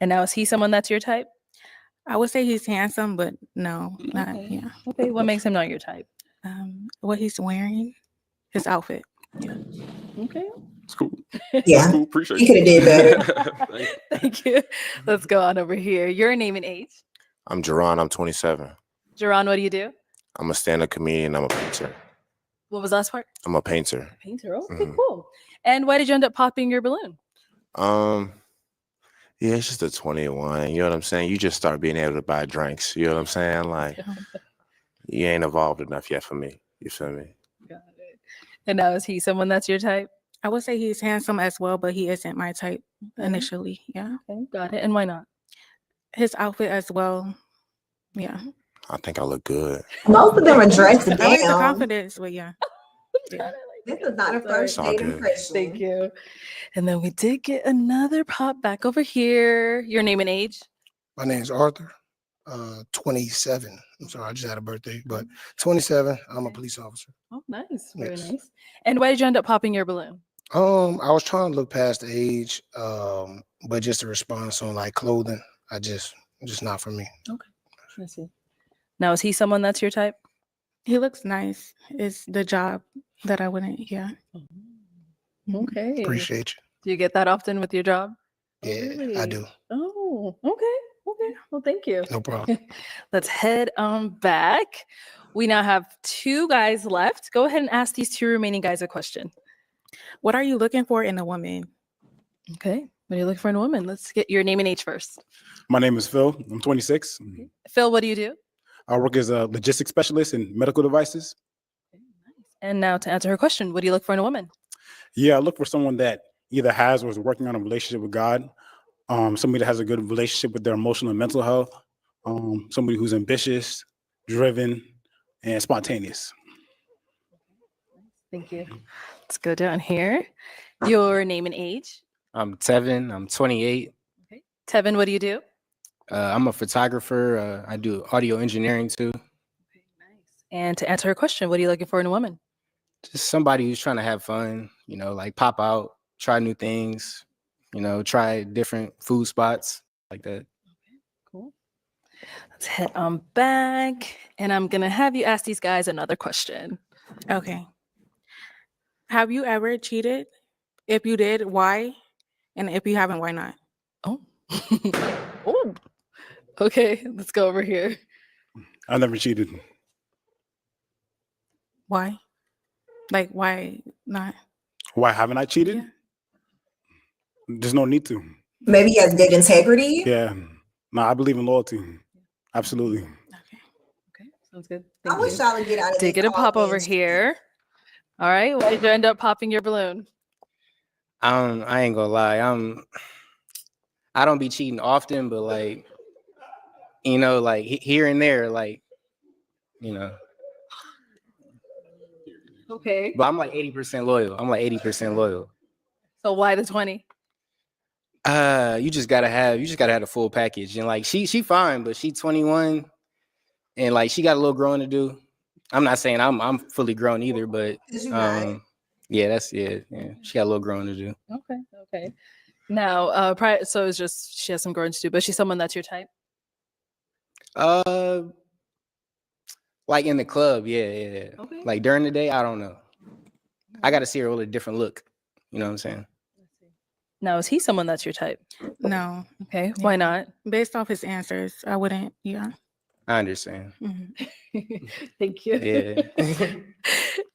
And now is he someone that's your type? I would say he's handsome, but no, not Okay. yeah. Okay. What makes him not your type? What he's wearing, his outfit. Yeah. Okay. It's cool. Yeah. That's cool. Appreciate He could have did better. Thank you. Thank you. Let's go on over here. Your name and age. I'm Jerron. I'm 27. Jerron, what do you do? I'm a stand-up comedian. I'm a painter. What was the last part? I'm a painter. Painter. Okay, Mhm. cool. And why did you end up popping your balloon? Yeah, it's just a 21. You know what I'm saying? You just start being able to buy drinks. You know what I'm saying? Like, you ain't evolved enough yet for me. You feel me? Got it. And now is he someone that's your type? I would say he's handsome as well, but he isn't my type initially. Yeah. Okay, got it. And why not? His outfit as well. Yeah. I think I look good. Most of them are dressed I like the down. confidence, but yeah. Got it. This is not a first all date good. impression. Thank you. And then we did get another pop back over here. Your name and age? My name's Arthur, 27. I'm sorry, I just had a birthday, but 27. I'm a police officer. Oh, nice. Very Yes. nice. And why did you end up popping your balloon? I was trying to look past the age, but just a response on like clothing, just not for me. Let's see. Now, is he someone that's your type? He looks nice. It's the job that I wouldn't, yeah. Okay. Appreciate Do you get that often with your job? you. Yeah, I Really? do. Oh, okay. Okay. Well, thank you. No problem. Let's head on back. We now have two guys left. Go ahead and ask these two remaining guys a question. What are you looking for in a woman? Okay. What are you looking for in a woman? Let's get your name and age first. My name is Phil. I'm 26. Phil, what do you do? I work as a logistics specialist in medical devices. And now to answer her question, what do you look for in a woman? Yeah, I look for someone that either has or is working on a relationship with God, somebody that has a good relationship with their emotional and mental health, somebody who's ambitious, driven, and spontaneous. Thank you. Let's go down here. Your name and age. I'm Tevin. I'm 28. Okay. Tevin, what do you do? I'm a photographer. I do audio engineering too. Okay, nice. And to answer her question, what are you looking for in a woman? Just somebody who's trying to have fun, like pop out, try new things, try different food spots like that. Okay, cool. Let's head on back. And I'm going to have you ask these guys another question. Okay. Have you ever cheated? If you did, why? And if you haven't, why not? Oh. Oh. Okay, let's go over here. I never cheated. Why? Like, why not? Why haven't I cheated? Yeah. There's no need to. Maybe he has good integrity. Yeah. No, I believe in loyalty. Absolutely. Okay, sounds good. I Thank wish you. y'all would get out of Did this get a pop over offense. here. All right, why did you end up popping your balloon? I ain't gonna lie. I don't be cheating often, but like here and there, Okay. But I'm like 80% loyal. So why the 20? You just gotta have the full package. And like she fine, but she 21 and like she got a little growing to do. I'm not saying I'm fully grown either, but yeah, she got a little growing to do. Okay. Now, so it's just she has some growing to do, but she's someone that's your type. Like in the club, yeah. Okay. Like during the day, I don't know. I got to see her with a different look. You know what I'm saying? Now, is he someone that's your type? No. Okay, why not? Based off his answers, I wouldn't, yeah. I understand. Thank you. Yeah.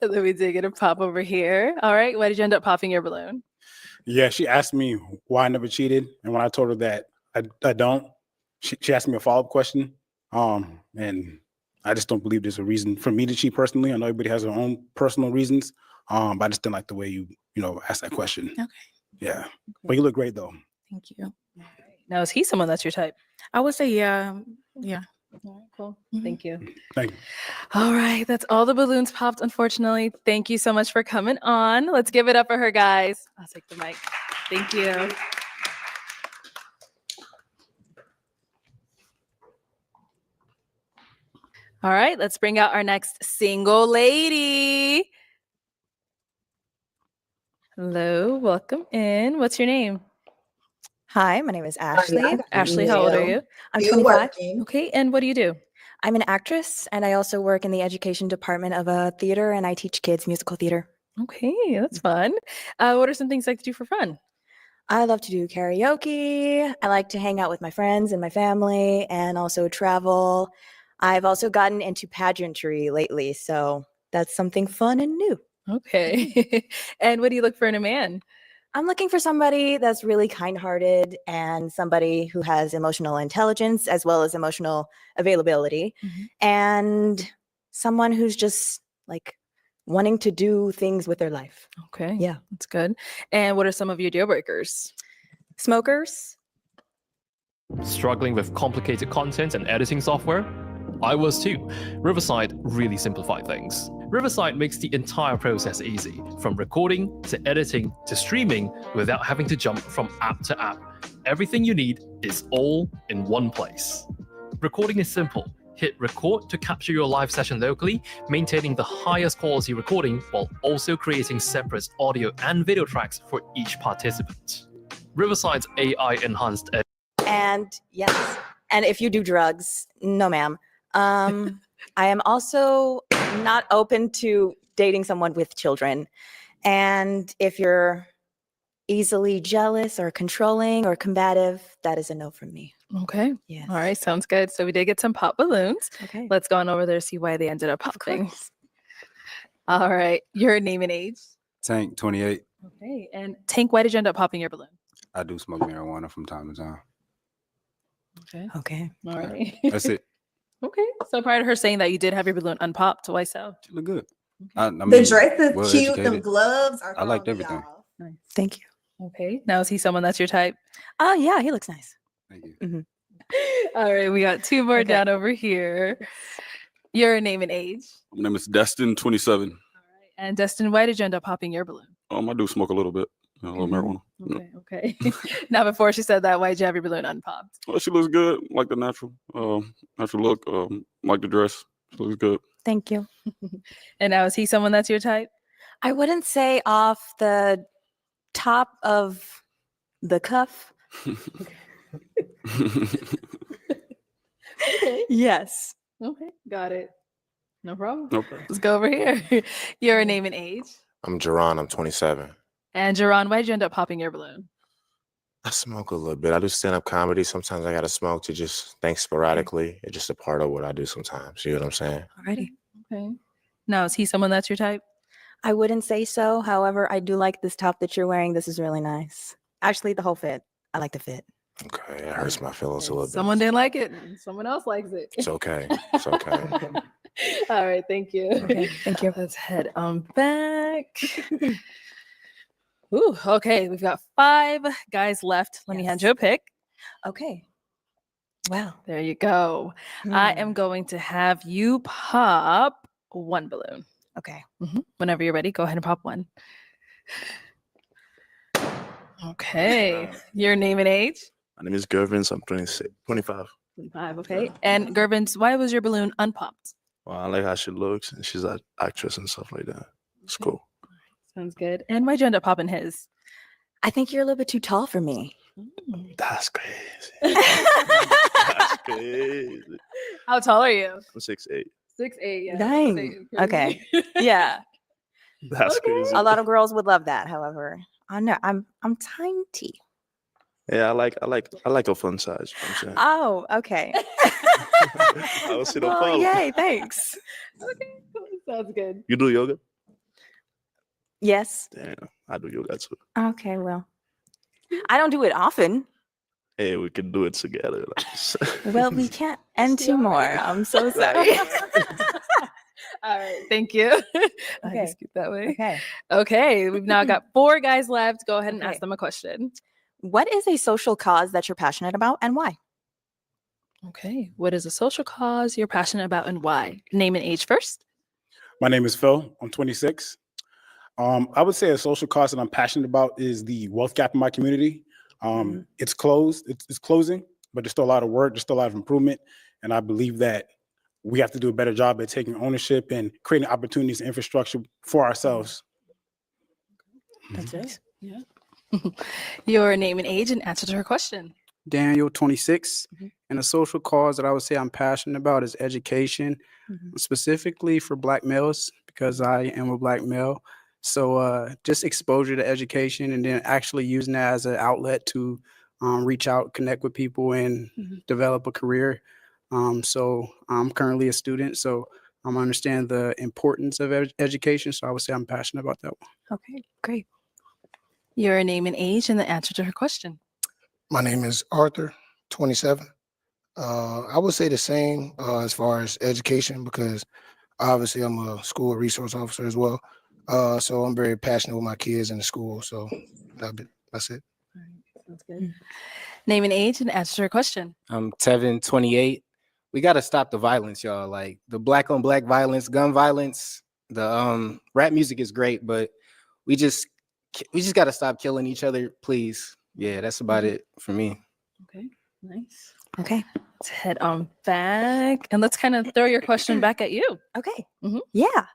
And then we did get a pop over here. All right, why did you end up popping your balloon? Yeah, she asked me why I never cheated. And when I told her that I don't, she asked me a follow-up question. And I just don't believe there's a reason for me to cheat personally. I know everybody has their own personal reasons. But I just didn't like the way you asked that question. Okay. Yeah. Okay. But you look great though. Thank you. Now, is he someone that's your type? I would say, yeah. Yeah. All right, cool. Mhm. Thank you. Thank you. All right, that's all the balloons popped, unfortunately. Thank you so much for coming on. Let's give it up for her, guys. I'll take the mic. Thank you. All right, let's bring out our next single lady. Hello, welcome in. What's your name? Hi, my name is Ashley. Hi, Ashley, how old are you? I'm Still 25. working. Okay, and what do you do? I'm an actress, and I also work in the education department of a theater, and I teach kids musical theater. Okay, that's fun. What are some things you like to do for fun? I love to do karaoke. I like to hang out with my friends and my family, and also travel. I've also gotten into pageantry lately, so that's something fun and new. Okay. And what do you look for in a man? I'm looking for somebody that's really kind-hearted and somebody who has emotional intelligence as well as emotional availability, Mhm. and someone who's just like wanting to do things with their life. Okay. Yeah. That's good. And what are some of your deal breakers? Smokers. Struggling with complicated content and editing software? I was too. Riverside really simplified things. Riverside makes the entire process easy, from recording to editing to streaming without having to jump from app to app. Everything you need is all in one place. Recording is simple. Hit record to capture your live session locally, maintaining the highest quality recording while also creating separate audio and video tracks for each participant. Riverside's AI-enhanced And yes, and if you do drugs, no, ma'am. I am also not open to dating someone with children. And if you're easily jealous or controlling or combative, that is a no from me. Okay. Yes. All right. Sounds good. So we did get some pop balloons. Okay. Let's go on over there to see why they ended up Of popping. course. All right. Your name and age. Tank 28. Okay. And Tank, why did you end up popping your balloon? I do smoke marijuana from time to time. Okay. Okay. All right. That's it. Okay. So prior to her saying that you did have your balloon unpopped, why so? She look good. I The mean, dress is well cute. Them educated. gloves are. I liked throwing me everything. off. Thank you. Okay. Now is he someone that's your type? Oh, yeah, he looks nice. Thank you. All right. We got two more Okay. down over here. Your name and age. My name is Destin, 27. All right. And Destin, why did you end up popping your balloon? I do smoke a little bit, a little marijuana. Yeah. Okay. Okay. Now, before she said that, why did you have your balloon unpopped? Well, she looks good, like the natural look, like the dress. She looks good. Thank you. And now is he someone that's your type? I wouldn't say off the top of the cuff. Yes. Okay. Got it. No problem. Okay. Let's go over here. Your name and age. I'm Jerron. I'm 27. And Jerron, why did you end up popping your balloon? I smoke a little bit. I do stand-up comedy. Sometimes I gotta smoke to just think sporadically. It's just a part of what I do sometimes. You know what I'm saying? Alrighty. Okay. Now, is he someone that's your type? I wouldn't say so. However, I do like this top that you're wearing. This is really nice. Actually, the whole fit. I like the fit. Okay, it hurts my feelings a little Someone bit. didn't like it. And someone else likes it. It's okay. It's okay. All right. Thank you. Okay, thank you. Let's head on back. Ooh, okay. We've got 5 guys left. Let me hand you a pick. Okay. Wow. There you go. I am going to have you pop 1 balloon. Okay. Whenever you're ready, go ahead and pop 1. Okay. Your name and age? My name is Gervins. I'm 26, 25. 25. Okay. And Gervins, why was your balloon unpopped? Well, I like how she looks, and she's an actress and stuff like that. It's cool. Sounds good. And why'd you end up popping his? I think you're a little bit too tall for me. That's crazy. That's crazy. How tall are you? I'm 6'8". 6'8". Yeah. Dang. Okay. Yeah. That's crazy. A lot of girls would love that. However, I know I'm tiny. Yeah, I like a fun size. You know what Oh, okay. I don't see no Well, problem. yay, thanks. Okay. Cool. Sounds good. You do yoga? Yes. Damn, I do yoga too. Okay, well. I don't do it often. Hey, we can do it together. Well, we can't end two more. I'm so sorry. All right. Thank you. I Okay. just keep that way. Okay. Okay. We've now got 4 guys left. Go ahead and Okay. ask them a question. What is a social cause that you're passionate about and why? Okay. What is a social cause you're passionate about and why? Name and age first. My name is Phil. I'm 26. I would say a social cause that I'm passionate about is the wealth gap in my community. It's closed. It's closing, but there's still a lot of work. There's still a lot of improvement. And I believe that we have to do a better job at taking ownership and creating opportunities and infrastructure for ourselves. That's nice. Yeah. Your name and age and answer to her question. Daniel, 26. Mhm. And a social cause that I would say I'm passionate about is education, specifically for Black males, because I am a Black male. So just exposure to education and then actually using that as an outlet to reach out, connect with people, and develop a career. So I'm currently a student, so I understand the importance of education. So I would say I'm passionate about that one. Okay, great. Your name and age and the answer to her question. My name is Arthur, 27. I would say the same as far as education because obviously I'm a school resource officer as well. So I'm very passionate with my kids in the school. So that's it. Sounds good. Name and age and answer to her question. I'm Tevin, 28. We got to stop the violence, y'all. Like the Black on Black violence, gun violence. The rap music is great, but we just got to stop killing each other, please. Yeah, that's about it for me. Okay, nice. Okay. Let's head on back and let's kind of throw your question back at you. Okay. Mhm. Yeah.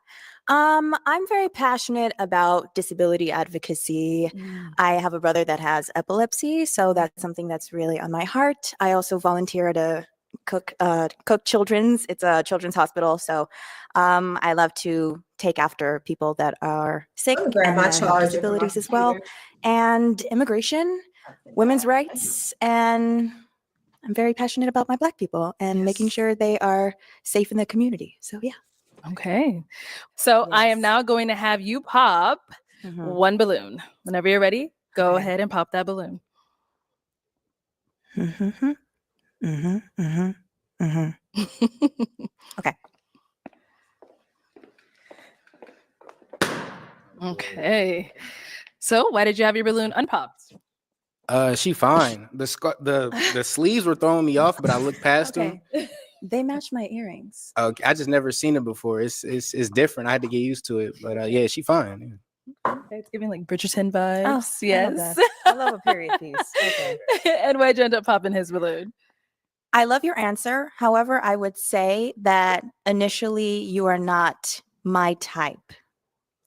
I'm very passionate about disability advocacy. I have a brother that has epilepsy, so that's something that's really on my heart. I also volunteer at a Cook Children's. It's a children's hospital, so I love to take after people that are sick I'm gonna grab and my that have charger from my disabilities as well, computer. and immigration, women's rights, and I'm very passionate about my Black people and making sure they are safe in the community. So yeah. Okay. So I am Yes. now going to have you pop one balloon. Whenever you're ready, go Okay. ahead and pop that balloon. Okay. Okay. So why did you have your balloon unpopped? She fine. The sleeves were throwing me off, but I looked past them. Okay. They match my earrings. Okay, I just never seen it before. It's different. I had to get used to it, but yeah, she fine. Okay, it's giving like Bridgerton vibes. Oh, yes. I love that. I love a period piece. Okay. And why'd you end up popping his balloon? I love your answer. However, I would say that initially you are not my type.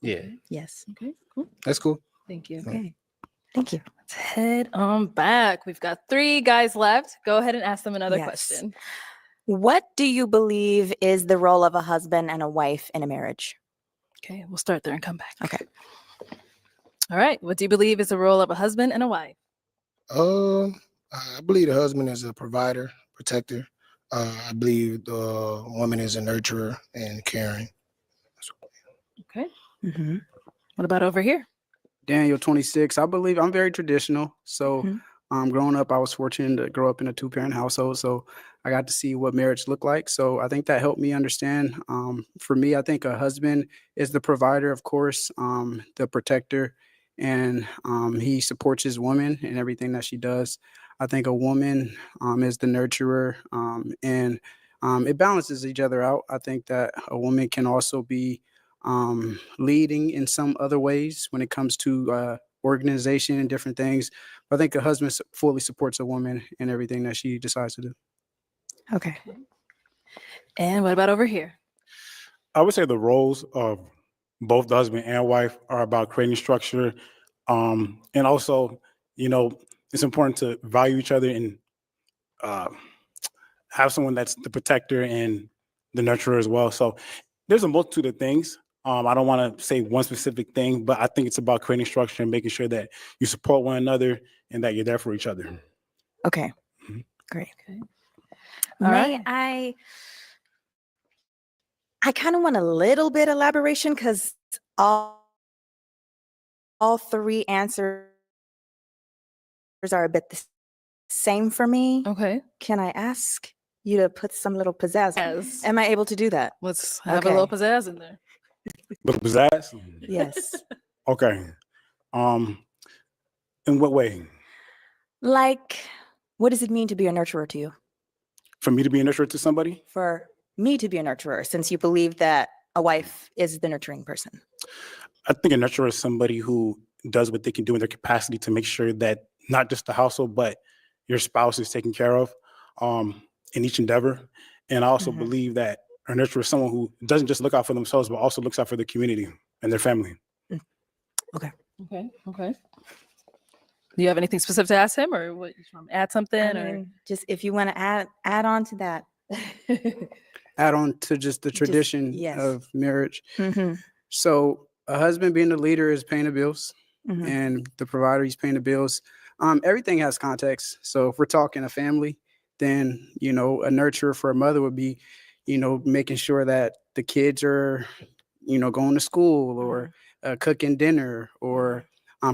Yeah, Yes. Okay, cool. that's cool. Thank you. Okay. Thank you. Let's head on back. We've got 3 guys left. Go ahead and ask them another Yes. question. What do you believe is the role of a husband and a wife in a marriage? Okay, we'll start there and come back. Okay. All right. What do you believe is the role of a husband and a wife? I believe the husband is a provider, protector. I believe the woman is a nurturer and caring. Okay. What about over here? Daniel, 26. I believe I'm very traditional. So growing up, I was fortunate to grow up in a 2-parent household. So I got to see what marriage looked like. So I think that helped me understand. For me, I think a husband is the provider, of course, the protector, and he supports his woman in everything that she does. I think a woman is the nurturer, and it balances each other out. I think that a woman can also be leading in some other ways when it comes to organization and different things. But I think a husband fully supports a woman in everything that she decides to do. Okay. And what about over here? I would say the roles of both the husband and wife are about creating structure. And also, it's important to value each other and have someone that's the protector and the nurturer as well. So there's a multitude of things. I don't want to say one specific thing, but I think it's about creating structure and making sure that you support one another and that you're there for each other. Okay. Great. Okay. All May right. I kind of want a little bit elaboration because all 3 answers are a bit the same for me. Okay. Can I ask you to put some little pizzazz? Yes. Am I able to do that? Let's have a little pizzazz in there. But pizzazz? Yes. Okay. In what way? Like, what does it mean to be a nurturer to you? For me to be a nurturer to somebody? For me to be a nurturer, since you believe that a wife is the nurturing person. I think a nurturer is somebody who does what they can do in their capacity to make sure that not just the household, but your spouse is taken care of in each endeavor. And I also believe that a nurturer is someone who doesn't just look out for themselves, but also looks out for the community and their family. Okay. Okay. Okay. Do you have anything specific to ask him, or what? You want to add something, I or mean, just if you want to add on to that. Add on to just the tradition yes. of marriage. Mm-hmm. So a husband being the leader is paying the bills, Mhm. and the provider he's paying the bills. Everything has context. So if we're talking a family, then a nurturer for a mother would be, making sure that the kids are, going to school or cooking dinner or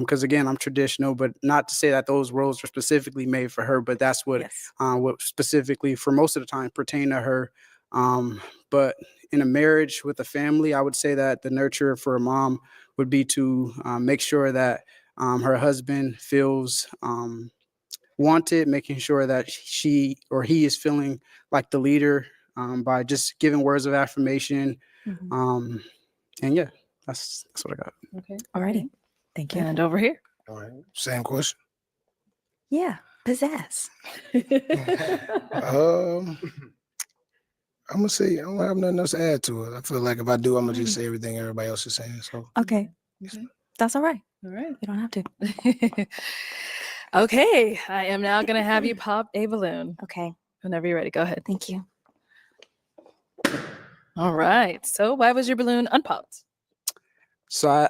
because again, I'm traditional, but not to say that those roles are specifically made for her, but that's what Yes. what specifically for most of the time pertain to her. But in a marriage with a family, I would say that the nurturer for a mom would be to make sure that her husband feels wanted, making sure that she or he is feeling like the leader by just giving words of affirmation. Mhm. And yeah, that's what I got. okay? Alrighty. Thank you. And over here. All right. Same question. Yeah. Pizzazz. I'm gonna say I don't have nothing else to add to it. I feel like if I do, I'm gonna just say everything everybody else is saying. So Okay. That's all right. All right. You don't have to. Okay, I am now gonna have you pop a balloon. Okay. Whenever you're ready, go ahead. Thank you. All right. So why was your balloon unpopped? So I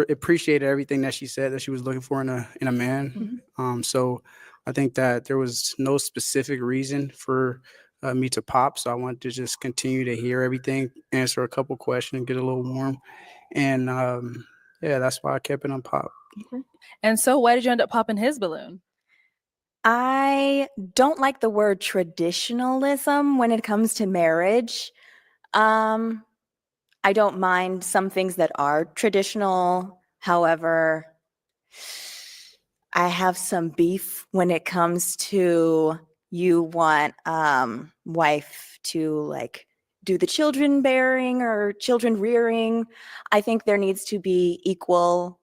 appreciated everything that she said that she was looking for in a man. So I think that there was no specific reason for me to pop. So I wanted to just continue to hear everything, answer a couple questions, get a little warm, and yeah, that's why I kept it on pop. And so why did you end up popping his balloon? I don't like the word traditionalism when it comes to marriage. I don't mind some things that are traditional. However, I have some beef when it comes to you want wife to like do the children bearing or children rearing. I think there needs to be equal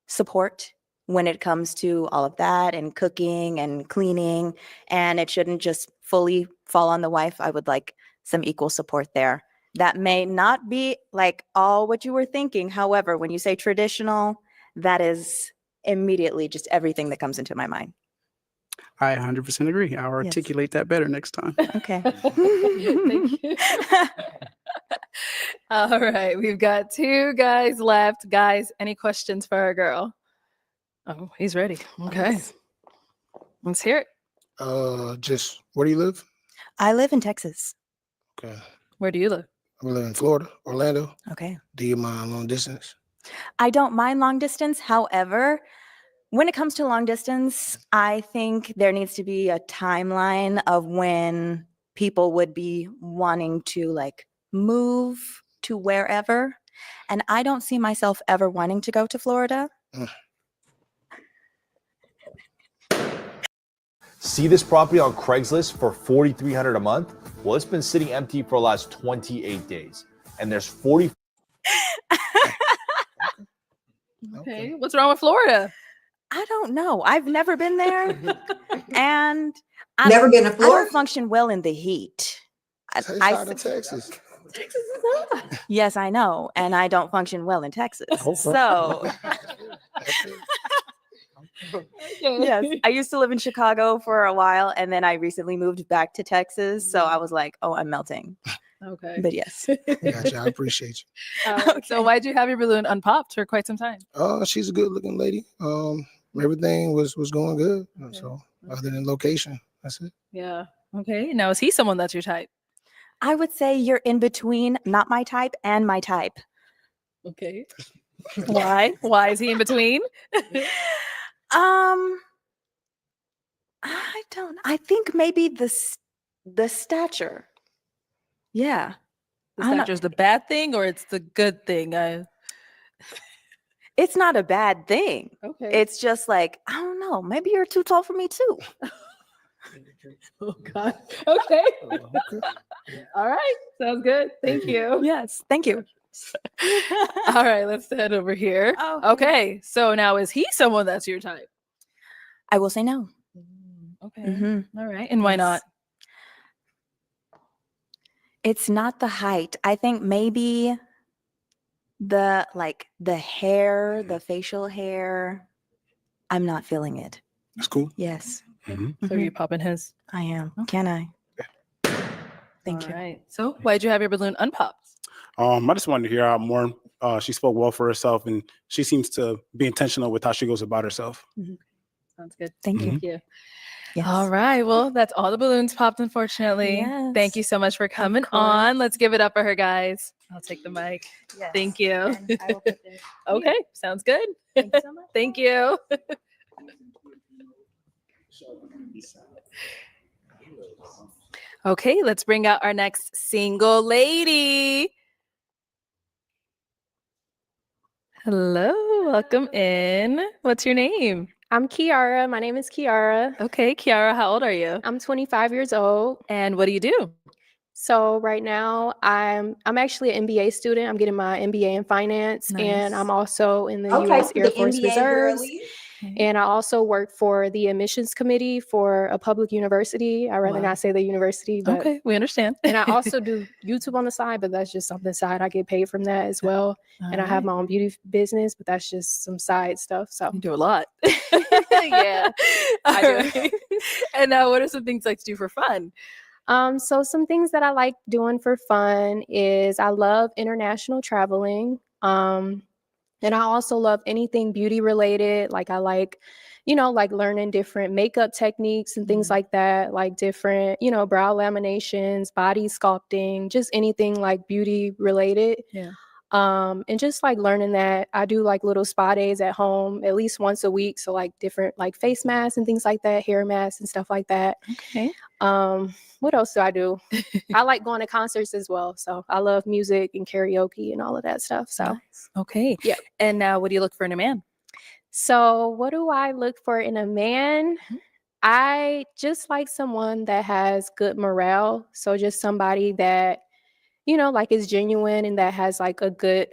support when it comes to all of that and cooking and cleaning, and it shouldn't just fully fall on the wife. I would like some equal support there. That may not be like all what you were thinking. However, when you say traditional, that is immediately just everything that comes into my mind. I 100% agree. I'll articulate that better next time. Okay. Thank you. All right, we've got 2 guys left. Guys, any questions for our girl? Oh, he's ready. Okay. Let's hear it. Just where do you live? I live in Texas. Okay. Where do you live? I live in Florida, Orlando. Okay. Do you mind long distance? I don't mind long distance. However, when it comes to long distance, I think there needs to be a timeline of when people would be wanting to like move to wherever. And I don't see myself ever wanting to go to Florida. See this property on Craigslist for $4,300 a month? Well, it's been sitting empty for the last 28 days. And there's 40. Okay. What's wrong with Florida? I don't know. I've never been there. And Never been to I Florida? don't function well in the heat. It's out of Texas. Texas is hot. Yes, I know. And I don't function well in Texas. So yes, I used to live in Chicago for a while, and then I recently moved back to Texas. So I was like, oh, I'm melting. Okay. But yes. Gotcha. I appreciate So why'd you have your balloon unpopped for quite some time? you. She's a good looking lady. Everything was going good. So other than location, that's it. Yeah. Okay. Now, is he someone that's your type? I would say you're in between not my type and my type. Okay. Why? Why is he in between? I think maybe the stature. Yeah. The stature's the bad thing or it's the good thing? It's not a bad thing. Okay. It's just like, I don't know, maybe you're too tall for me too. Oh God. Okay. All right. Sounds good. Thank you. Yes. Thank you. All right. Let's head over here. Oh, Okay. So now, is he someone that's your type? I will say no. Okay. Mhm. All right. And why not? It's not the height. I think maybe the hair, the facial hair. I'm not feeling it. That's cool. Yes, So you popping his? I am. Can I? Thank you. Right. So why'd you have your balloon unpopped? I just wanted to hear out more. She spoke well for herself, and she seems to be intentional with how she goes about herself. Sounds good. Thank you. Thank you. Yes. All right. Well, that's all the balloons popped, unfortunately. Thank Yes, you so much for coming course. on. Let's give it up for her, guys. I'll take the mic. Thank you. And I will put this Okay. Sounds good. Thank you so much. Thank you. Okay, let's bring out our next single lady. Hello, welcome in. What's your name? I'm Kiara. My name is Kiara. Okay, Kiara, how old are you? I'm 25 years old. And what do you do? So right now I'm actually an MBA student. I'm getting my MBA in finance, and Nice. I'm also in the Okay, US Air the Force NBA Reserves. girly. And I also work for the admissions committee for a public university. I'd rather Wow. not say the university, but Okay, we understand. and I also do YouTube on the side, but that's just something side. I get paid from that as well. And I have my own beauty business, but that's just some side stuff. So You do a lot. yeah, I do. Alright. And now, what are some things like to do for fun? So some things that I like doing for fun is I love international traveling. And I also love anything beauty related. Like I like, like learning different makeup techniques and things like that, like different, brow laminations, body sculpting, just anything like beauty related. Yeah. And just like learning that I do like little spa days at home at least once a week. So like different like face masks and things like that, hair masks and stuff like that. Okay. What else do I do? I like going to concerts as well. So I love music and karaoke and all of that stuff. So Nice. Okay. yeah. And now, what do you look for in a man? So what do I look for in a man? I just like someone that has good morale. So just somebody that, like is genuine and that has like a good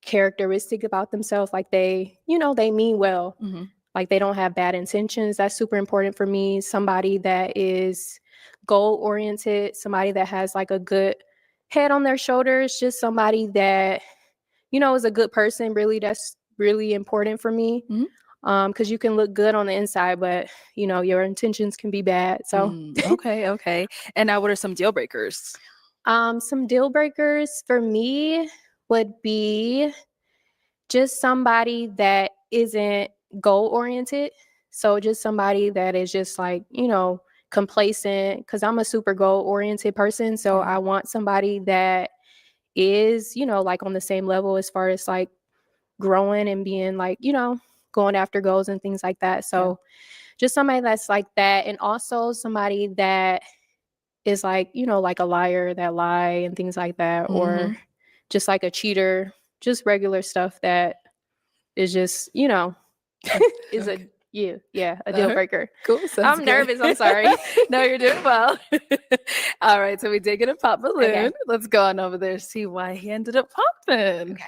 characteristic about themselves. Like they mean well. Like they don't have bad intentions. That's super important for me. Somebody that is goal oriented, somebody that has like a good head on their shoulders, just somebody that, is a good person. Really, that's really important for me. Because you can look good on the inside, but your intentions can be bad. So Okay. And now, what are some deal breakers? some deal breakers for me would be just somebody that isn't goal oriented. So just somebody that is just like, complacent, because I'm a super goal oriented person. So I want somebody that is, like on the same level as far as like growing and being like, going after goals and things like that. So just somebody that's like that. And also somebody that is like, like a liar that lie and things like that, or just like a cheater, just regular stuff that is just, is a deal breaker. Cool. I'm nervous. I'm sorry. No, you're doing well. All right. So we did get a pop balloon. Okay. Let's go on over there, see why he ended up popping. Okay.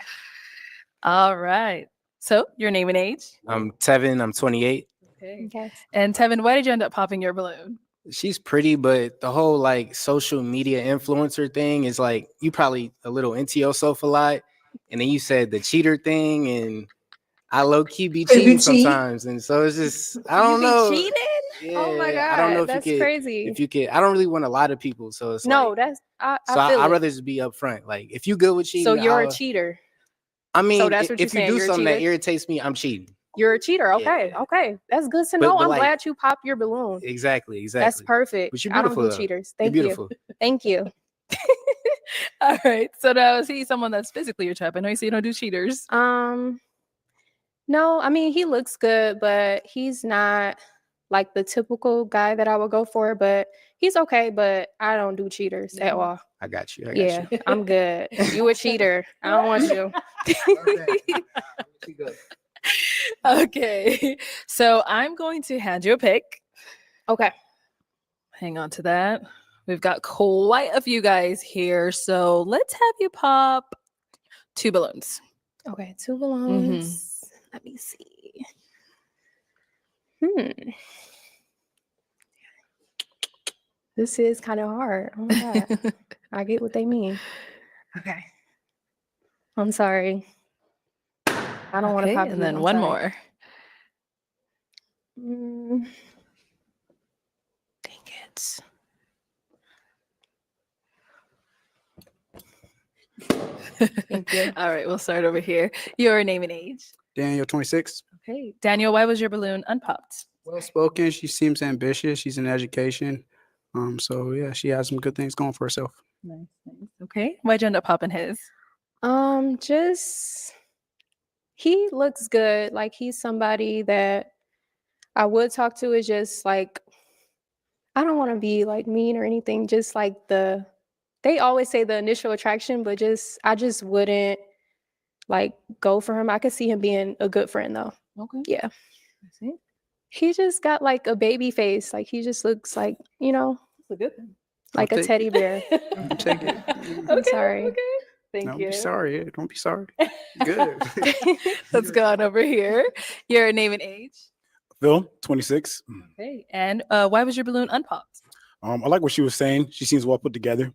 All right. So your name and age? I'm Tevin. I'm 28. Okay. And Tevin, why did you end up popping your balloon? She's pretty, but the whole like social media influencer thing is like you probably a little into yourself a lot. And then you said the cheater thing, and I low key be cheating sometimes. And so it's just, I don't know. Cheating? Oh my Yeah, I don't know if God. That's you could, crazy. if you could, I don't really want a lot of people. So it's No, like, that's I so feel I'd it. rather just be upfront. Like if you good with cheating, So you're a I'll- cheater. I mean, So that's what you're if you saying, do you're a something that cheater? irritates me, I'm cheating. You're a cheater. Okay. Okay. That's good to But- know. but I'm like- glad you popped your balloon. Exactly. That's perfect. But you're I don't beautiful. do though. cheaters. You're Thank you. beautiful. Thank you. All right. So now is he someone that's physically your type? I know you say you don't do cheaters. No, I mean he looks good, but he's not like the typical guy that I would go for, but he's okay, but I don't do cheaters at all. I got you. I got Yeah, you. I'm good. You a cheater. I don't want you. Okay. So I'm going to hand you a pick. Okay. Hang on to that. We've got quite a few guys here. So let's have you pop 2 balloons. Okay, 2 balloons. Let me see. This is kind of hard. Oh my God. I get what they mean. Okay. I'm sorry. I don't want to Okay, pop and you. then I'm one sorry. more. Mm, dang it. Thank you. All right, we'll start over here. Your name and age. Daniel, 26. Okay. Daniel, why was your balloon unpopped? Well spoken. She seems ambitious. She's in education. So yeah, she has some good things going for herself. Nice. Okay. Why'd you end up popping his? Just he looks good. Like he's somebody that I would talk to. Is just like I don't want to be like mean or anything. Just like they always say the initial attraction, but I just wouldn't like go for him. I could see him being a good friend though. Okay. Yeah. I see. He just got like a baby face. Like he just looks like, That's a good thing. like a take- teddy bear. Take it. I'm sorry. Okay. Thank Don't you. be sorry. Don't be sorry. Good. Let's go on over here. Your name and age. Phil, 26. Okay. And why was your balloon unpopped? I like what she was saying. She seems well put together.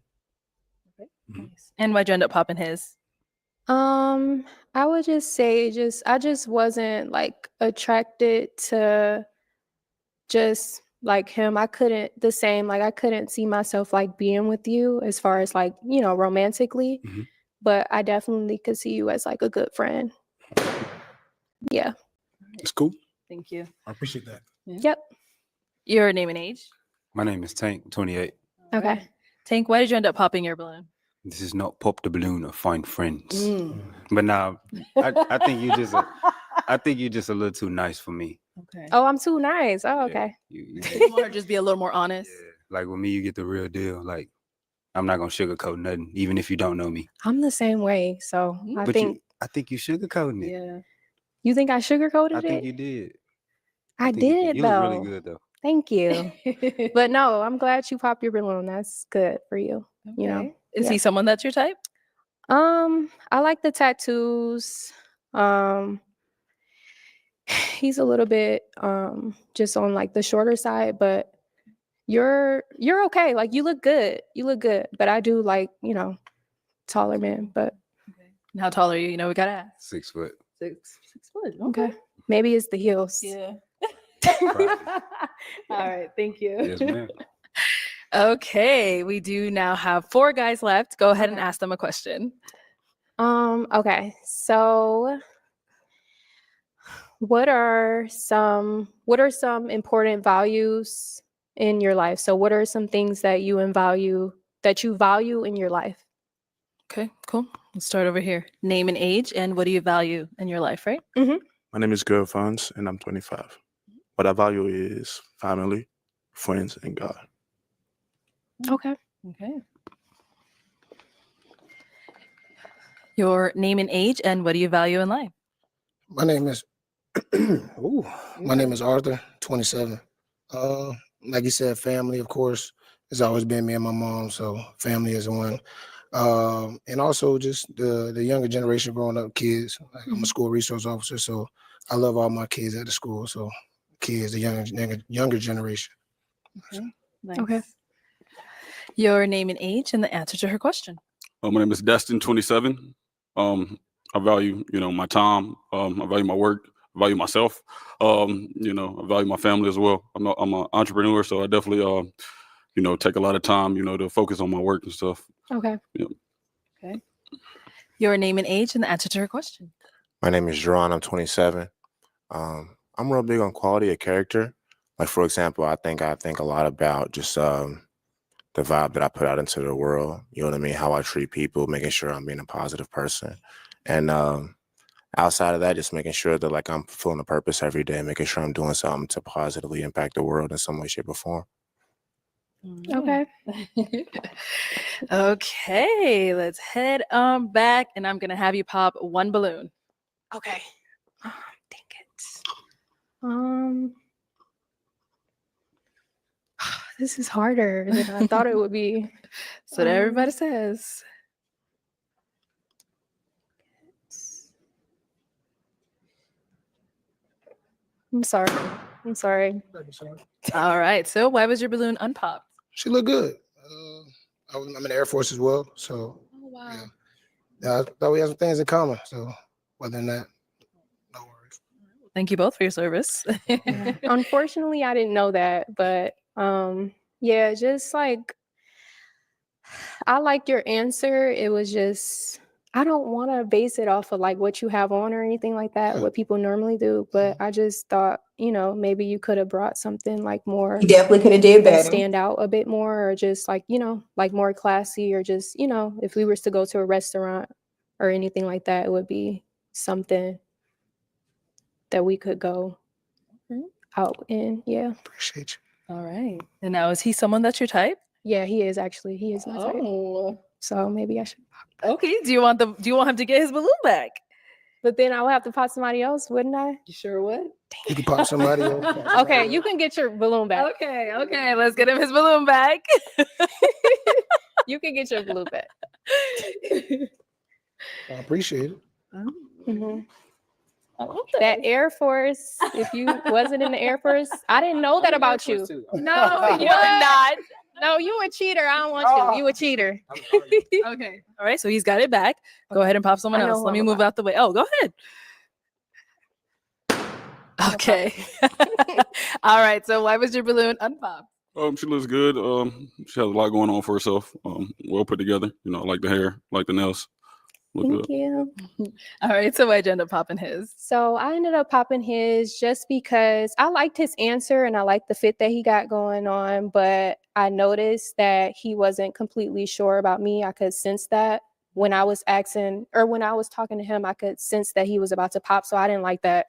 Nice. And why'd you end up popping his? I would just say I just wasn't like attracted to just like him. I couldn't see myself like being with you as far as like, romantically. Mhm. But I definitely could see you as like a good friend. Yeah. It's cool. Thank you. I appreciate that. Yep. Your name and age. My name is Tank, 28. Okay. Tank, why did you end up popping your balloon? This is not pop the balloon or find friends. Mm. But now, I think you just, I think you're just a little too nice for me. Okay. Oh, I'm too nice. Oh, okay. You want to just be a little more honest? Like with me, you get the real deal. Like I'm not gonna sugarcoat nothing, even if you don't know me. I'm the same way. So I But think I think you sugarcoating it. Yeah. you think I sugarcoated I it? think you did. I think you did You though. look really good though. Thank you. But no, I'm glad you popped your balloon. That's good for you. You know. Okay. Is Yeah. he someone that's your type? I like the tattoos. He's a little bit just on like the shorter side, but you're okay. Like you look good. You look good. But I do like, taller men, but And how tall are you? We gotta ask. 6 foot. 6 foot. okay. Maybe it's the heels. Yeah. All right. Thank you. Yes, ma'am. Okay. We do now have 4 guys left. Go ahead and ask them a question. Okay. So what are some important values in your life? So what are some things that you value in your life? Okay, cool. Let's start over here. Name and age, and what do you value in your life, right? My name is Gerald Fons, and I'm 25. What I value is family, friends, and God. Okay. Okay. Your name and age, and what do you value in life? My name is my name is Arthur, 27. Like you said, family, of course, it's always been me and my mom, so family is one. And also just the younger generation growing up, kids. Like, I'm a school resource officer, so I love all my kids at the school. So kids, the younger generation. Nice. Okay. Your name and age, and the answer to her question. My name is Destin, 27. I value, my time. I value my work. I value myself. I value my family as well. I'm an entrepreneur, so I definitely, take a lot of time, to focus on my work and stuff. Okay. Yeah. Okay. Your name and age, and the answer to her question. My name is Jerron. I'm 27. I'm real big on quality of character. Like, for example, I think a lot about just the vibe that I put out into the world. You know what I mean? How I treat people, making sure I'm being a positive person. And outside of that, just making sure that like I'm fulfilling a purpose every day, making sure I'm doing something to positively impact the world in some way, shape, or form. Okay. Okay, let's head back, and I'm gonna have you pop 1 balloon. Okay. Oh, dang it. This is harder than I thought it would be. That's what everybody says. I'm sorry. All right. So, why was your balloon unpopped? She looked good. I'm in the Air Force as well, so Oh wow. yeah, I thought we had some things in common. So other than that, no worries. Thank you both for your service. Unfortunately, I didn't know that, but yeah, just like I liked your answer. It was just I don't want to base it off of like what you have on or anything like that, what people normally do, but I just thought, maybe you could have brought something like more You definitely could have did that better. stand out a bit more, or just like, like more classy, or just, if we were to go to a restaurant or anything like that, it would be something that we could go out in. Yeah. Appreciate you. All right. And now, is he someone that's your type? Yeah, he is actually. He is my type. Oh. So maybe I should. Okay. Do you want him to get his balloon back? But then I would have to pop somebody else, wouldn't I? You sure would? You can pop somebody else. Okay, you can get your balloon back. Okay. Let's get him his balloon back. You can get your balloon back. I appreciate it. Mhm. That Air Force, if you wasn't in the Air Force, I didn't know that about you. No, you're not. No, you a cheater. I don't want you. You a cheater. Okay. All right. So he's got it back. Go ahead and pop someone I know else. who Let me I'm move about. out the way. Oh, go ahead. Okay. All right. So why was your balloon unpopped? She looks good. She has a lot going on for herself. Well put together. I like the hair, like the nails. Look Thank good. you. All right. So why'd you end up popping his? So I ended up popping his just because I liked his answer and I liked the fit that he got going on, but I noticed that he wasn't completely sure about me. I could sense that when I was asking or when I was talking to him, I could sense that he was about to pop. So I didn't like that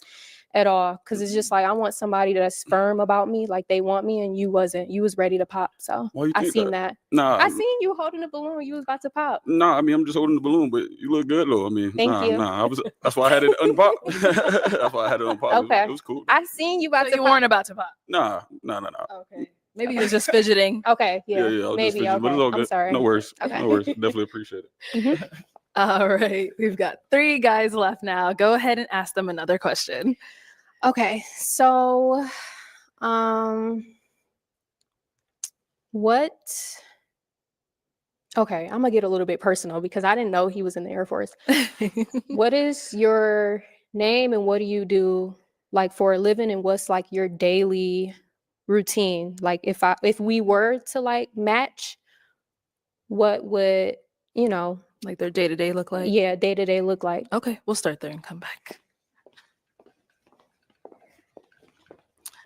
at all, because it's just like I want somebody that's firm about me, like they want me, and you wasn't. You was ready to pop. So Why you I think seen that? that. Nah, I seen you holding the balloon. You was about to pop. Nah, I'm just holding the balloon, but you look good though. Thank you. That's why I had it unpop. That's why I had it unpop. Okay. It was cool. I seen you about So to you pop. weren't about to pop. Nah. Okay. Maybe he was just fidgeting. Okay. Yeah, Yeah. I was just Maybe. fidgeting, Okay. but it's all I'm good. sorry. No worries. Okay. No worries. Definitely appreciate it. All right. We've got 3 guys left now. Go ahead and ask them another question. Okay, so what okay, I'm gonna get a little bit personal because I didn't know he was in the Air Force. What is your name and what do you do like for a living, and what's like your daily routine? Like if we were to like match, what would, Like their day-to-day look like? yeah, day-to-day look like? Okay. We'll start there and come back.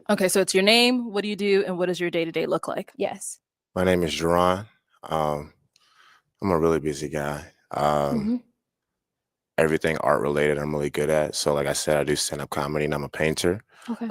Okay. So it's your name. What do you do? And what does your day-to-day look like? Yes. My name is Jerron. I'm a really busy guy. Everything art related I'm really good at. So like I said, I do stand-up comedy and I'm a painter. Okay.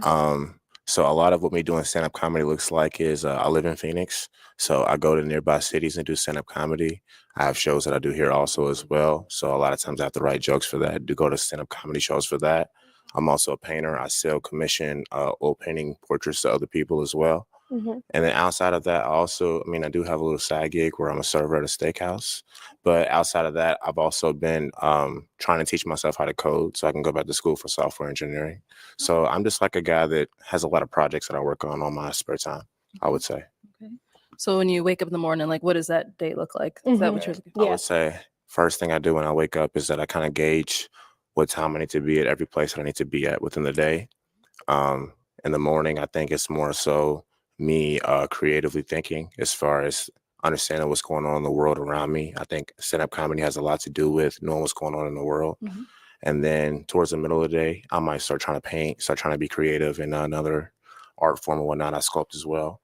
So a lot of what me doing stand-up comedy looks like is I live in Phoenix. So I go to nearby cities and do stand-up comedy. I have shows that I do here also as well. So a lot of times I have to write jokes for that. I do go to stand-up comedy shows for that. I'm also a painter. I sell commission oil painting portraits to other people as well. Mhm. And then outside of that, I do have a little side gig where I'm a server at a steakhouse. But outside of that, I've also been trying to teach myself how to code so I can go back to school for software engineering. So I'm just like a guy that has a lot of projects that I work on my spare time, I would say. Okay. So when you wake up in the morning, like what does that day look like? Is that what you're looking for? I would say first thing I do when I wake up is that I kind of gauge what time I need to be at every place that I need to be at within the day. In the morning, I think it's more so me creatively thinking as far as understanding what's going on in the world around me. I think stand-up comedy has a lot to do with knowing what's going on in the world. And then towards the middle of the day, I might start trying to paint, start trying to be creative in another art form and whatnot. I sculpt as well.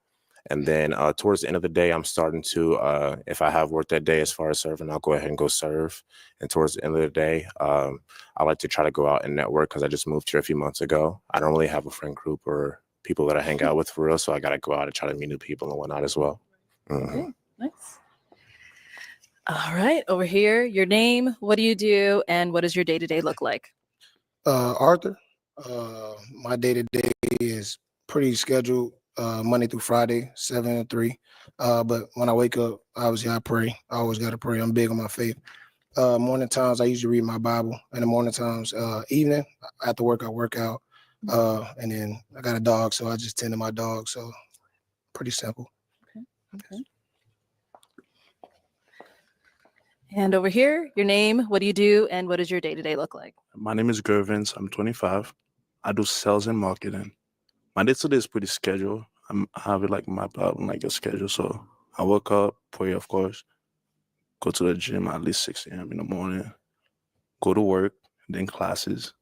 And then towards the end of the day, I'm starting to, if I have work that day as far as serving, I'll go ahead and go serve. And towards the end of the day, I like to try to go out and network because I just moved here a few months ago. I don't really have a friend group or people that I hang out with for real. So I got to go out and try to meet new people and whatnot as well. Okay, nice. All right, over here, your name, what do you do, and what does your day-to-day look like? Arthur. My day-to-day is pretty scheduled, Monday through Friday, 7 to 3. But when I wake up, obviously I pray. I always got to pray. I'm big on my faith. Morning times, I usually read my Bible. And the morning times, evening, after work, I work out. And then I got a dog, so I just tend to my dog. So pretty simple. Okay. And over here, your name, what do you do, and what does your day-to-day look like? My name is Gervins. I'm 25. I do sales and marketing. My day to day is pretty scheduled. I have it like mapped out on like a schedule. So I wake up, pray, of course, go to the gym at least 6 a.m. in the morning, go to work, then classes.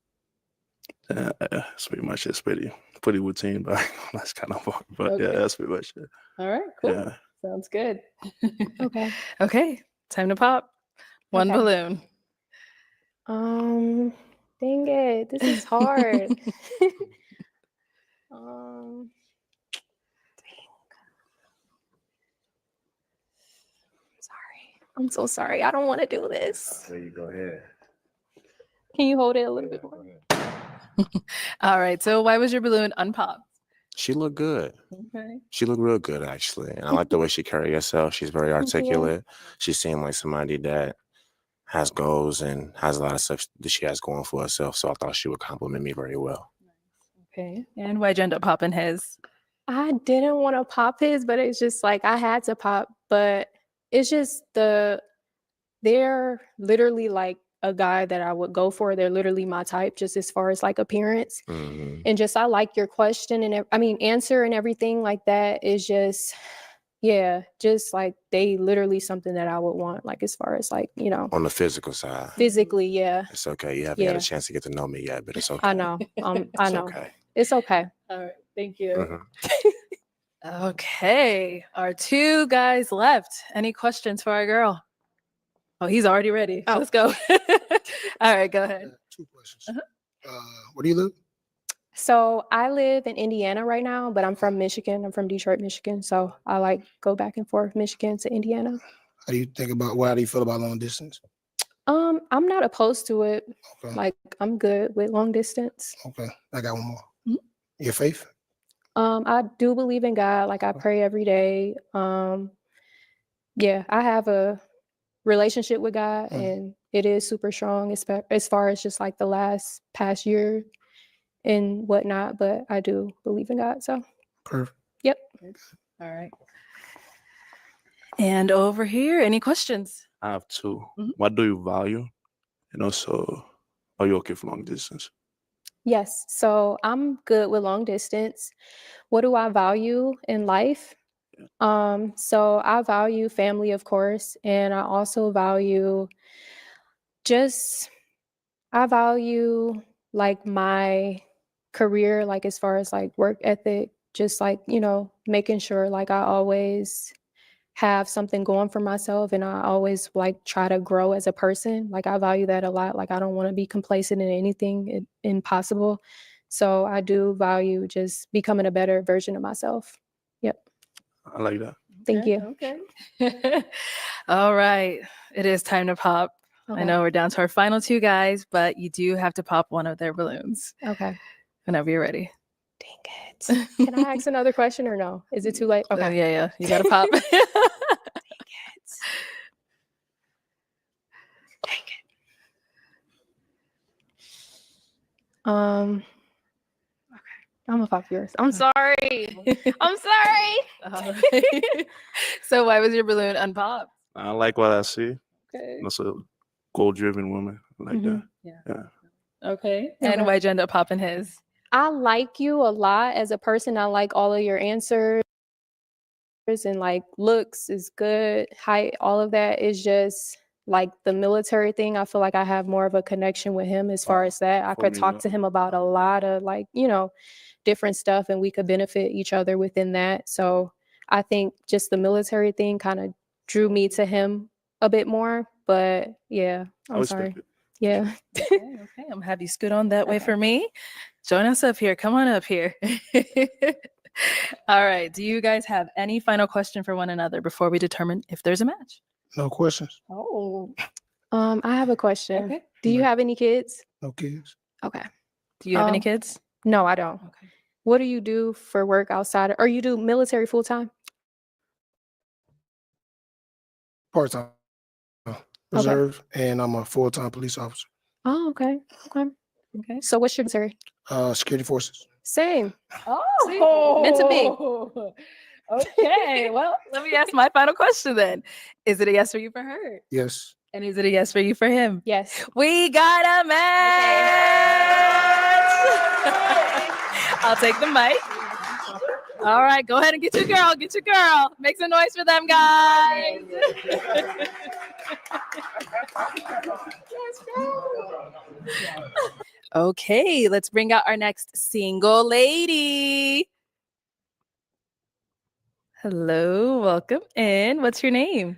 That's pretty much it. It's pretty routine, but that's kind of hard. But yeah, Okay. that's pretty much it. All right, cool. Yeah. Sounds good. Okay. Okay, time to pop one Okay. balloon. Dang it. This is hard. um, sorry. I'm so sorry. I don't want to do this. There you go ahead. Can you hold it a little bit more? All right, so why was your balloon unpopped? She looked good. Okay. She looked real good, actually. And I like the way she carried herself. She's very articulate. She seemed like somebody that has goals and has a lot of stuff that she has going for herself. So I thought she would compliment me very well. Okay, and why'd you end up popping his? I didn't want to pop his, but it's just like I had to pop. But it's just they're literally like a guy that I would go for. They're literally my type, just as far as like appearance. Mhm. And just I like your question and answer and everything like that is just, yeah, just like they literally something that I would want, like as far as like, On the physical side, physically, yeah. it's okay. You haven't had Yeah. a chance to get to know me yet, but it's okay. I know. I It's know. okay. It's okay. All right, thank you. Mhm. Okay, our two guys left. Any questions for our girl? Oh, he's already ready. Oh. Let's go. All right, go ahead. 2 questions. Where do you live? So I live in Indiana right now, but I'm from Michigan. I'm from Detroit, Michigan. So I like go back and forth Michigan to Indiana. How do you feel about long distance? I'm not opposed to it. Okay. Like I'm good with long distance. Okay. I got one more. Mhm. Your faith? I do believe in God. Like I pray every day. Yeah, I have a relationship with God and it is super strong as far as just like the past year and whatnot. But I do believe in God. So Perfect. yep. All right. And over here, any questions? I have 2. Mhm. What do you value? And also, are you okay for long distance? Yes. So I'm good with long distance. What do I value in life? So I value family, of course, and I also value I value like my career, like as far as like work ethic, just like, making sure like I always have something going for myself and I always like try to grow as a person. Like I value that a lot. Like I don't want to be complacent in anything impossible. So I do value just becoming a better version of myself. Yep. I like that. Thank you. Okay. All right. It is time to pop. I Okay. know we're down to our final 2 guys, but you do have to pop one of their balloons Okay. whenever you're ready. Dang it. Can I ask another question or no? Is it too late? Okay. Okay. Yeah. You got to pop. Okay. I'm gonna pop yours. I'm sorry. I'm sorry. All right. So why was your balloon unpopped? I like what I see. Okay. That's a goal-driven woman. I like that. Yeah. Okay. And Okay. why'd you end up popping his? I like you a lot as a person. I like all of your answers and like looks is good. Height, all of that is just like the military thing. I feel like I have more of a connection with him as far as that. I could talk to him about a lot of like, different stuff and we could benefit each other within that. So I think just the military thing kind of drew me to him a bit more. But yeah, I I'm respect sorry. it. Yeah. Okay. I'm gonna have you scoot on that way for me. Join us up here. Come on up here. All right. Do you guys have any final question for one another before we determine if there's a match? No questions. Oh. I have a question. Okay. Do you have any kids? No kids. Okay. Do you have any Um, kids? No, I don't. Okay. What do you do for work outside or you do military full time? Part time. Reserve, and I'm a full-time police officer. Oh, okay. Okay. Okay. So what's your military? Security forces. Same. Oh, meant to be. Okay. Well, let me ask my final question then. Is it a yes for you for her? Yes. And is it a yes for you for him? Yes. We got a match. I'll take the mic. All right, go ahead and get your girl. Get your girl. Make some noise for them, guys. Okay, let's bring out our next single lady. Hello, welcome in. What's your name?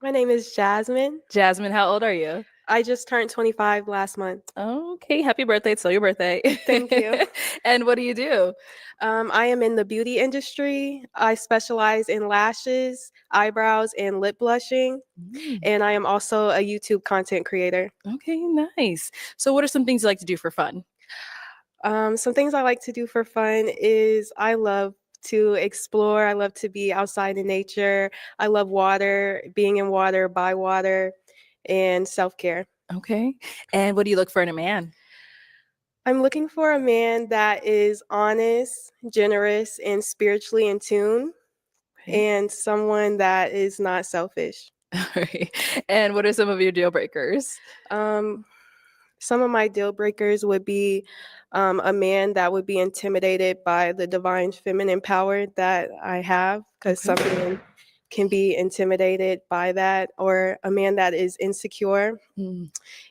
My name is Jasmine. Jasmine, how old are you? I just turned 25 last month. Okay, happy birthday. It's still your birthday. Thank you. And what do you do? I am in the beauty industry. I specialize in lashes, eyebrows, and lip blushing. And I am also a YouTube content creator. Okay, nice. So what are some things you like to do for fun? Some things I like to do for fun is I love to explore. I love to be outside in nature. I love water, being in water, by water, and self-care. Okay. And what do you look for in a man? I'm looking for a man that is honest, generous, and spiritually in tune, and someone that is not selfish. All right. And what are some of your deal breakers? Some of my deal breakers would be a man that would be intimidated by the divine feminine power that I have, because some men can be intimidated by that, or a man that is insecure,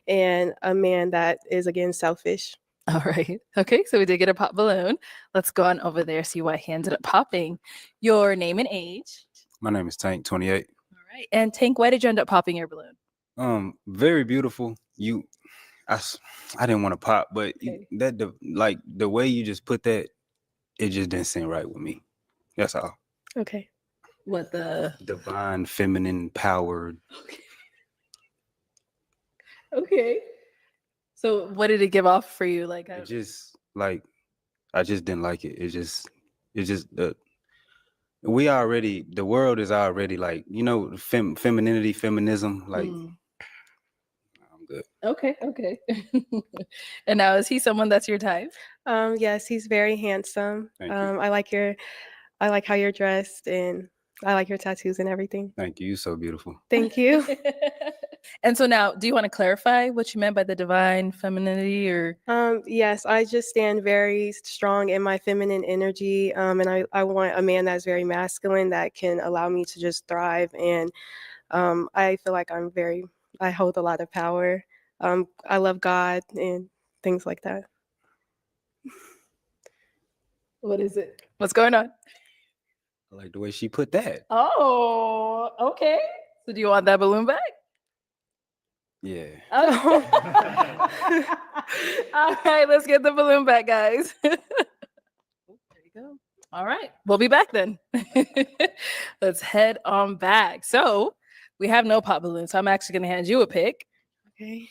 and a man that is, again, selfish. All right. Okay, so we did get a pop balloon. Let's go on over there, see why he ended up popping. Your name and age. My name is Tank, 28. All right. And Tank, why did you end up popping your balloon? Very beautiful. I didn't want to pop, but the way you just put that, it just didn't seem right with me. That's all. Okay. What the divine feminine powered? Okay. So what did it give off for you? Like I just didn't like it. It's just the world is already like, femininity, feminism, like. I'm good. Okay. And now is he someone that's your type? Yes, he's very handsome. Thank you. I like how you're dressed, and I like your tattoos and everything. Thank you. You're so beautiful. Thank you. And so now, do you want to clarify what you meant by the divine femininity, or? Yes, I just stand very strong in my feminine energy, and I want a man that's very masculine that can allow me to just thrive. And I feel like I hold a lot of power. I love God and things like that. What is it? What's going on? I like the way she put that. Oh, okay. So do you want that balloon back? Yeah. Oh. All right, let's get the balloon back, guys. There you go. All right, we'll be back then. Let's head on back. So we have no pop balloon, so I'm actually going to hand you a pick. Okay.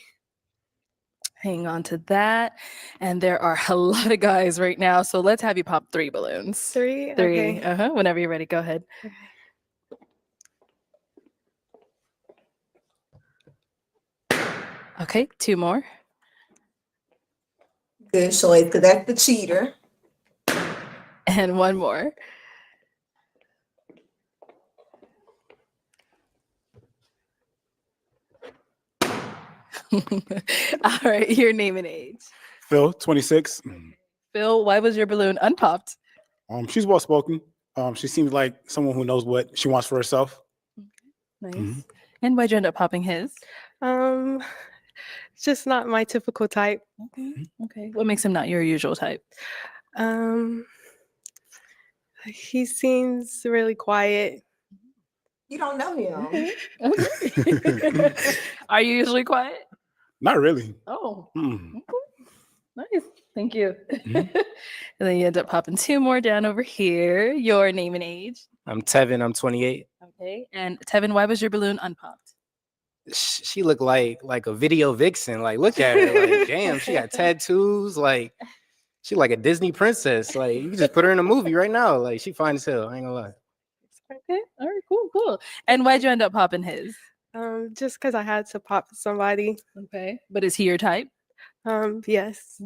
Hang on to that. And there are a lot of guys right now, so let's have you pop 3 balloons. 3? 3. Okay. Whenever you're ready, go ahead. Okay, 2 more. Good choice, because that's the cheater. And 1 more. All right, your name and age. Phil, 26. Phil, why was your balloon unpopped? She's well spoken. She seems like someone who knows what she wants for herself. Nice. And why'd you end up popping his? It's just not my typical type. Okay. What makes him not your usual type? He seems really quiet. You don't know him. Okay. Are you usually quiet? Not really. Oh. Nice. Thank you. And then you end up popping 2 more down over here. Your name and age. I'm Tevin. I'm 28. Okay. And Tevin, why was your balloon unpopped? She looked like a video vixen. Like, look at her. Like, damn, she got tattoos. Like, she like a Disney princess. Like, you can just put her in a movie right now. Like, she fine as hell. I ain't gonna lie. Okay. All right. Cool. And why'd you end up popping his? Just because I had to pop somebody. Okay. But is he your type? Yes.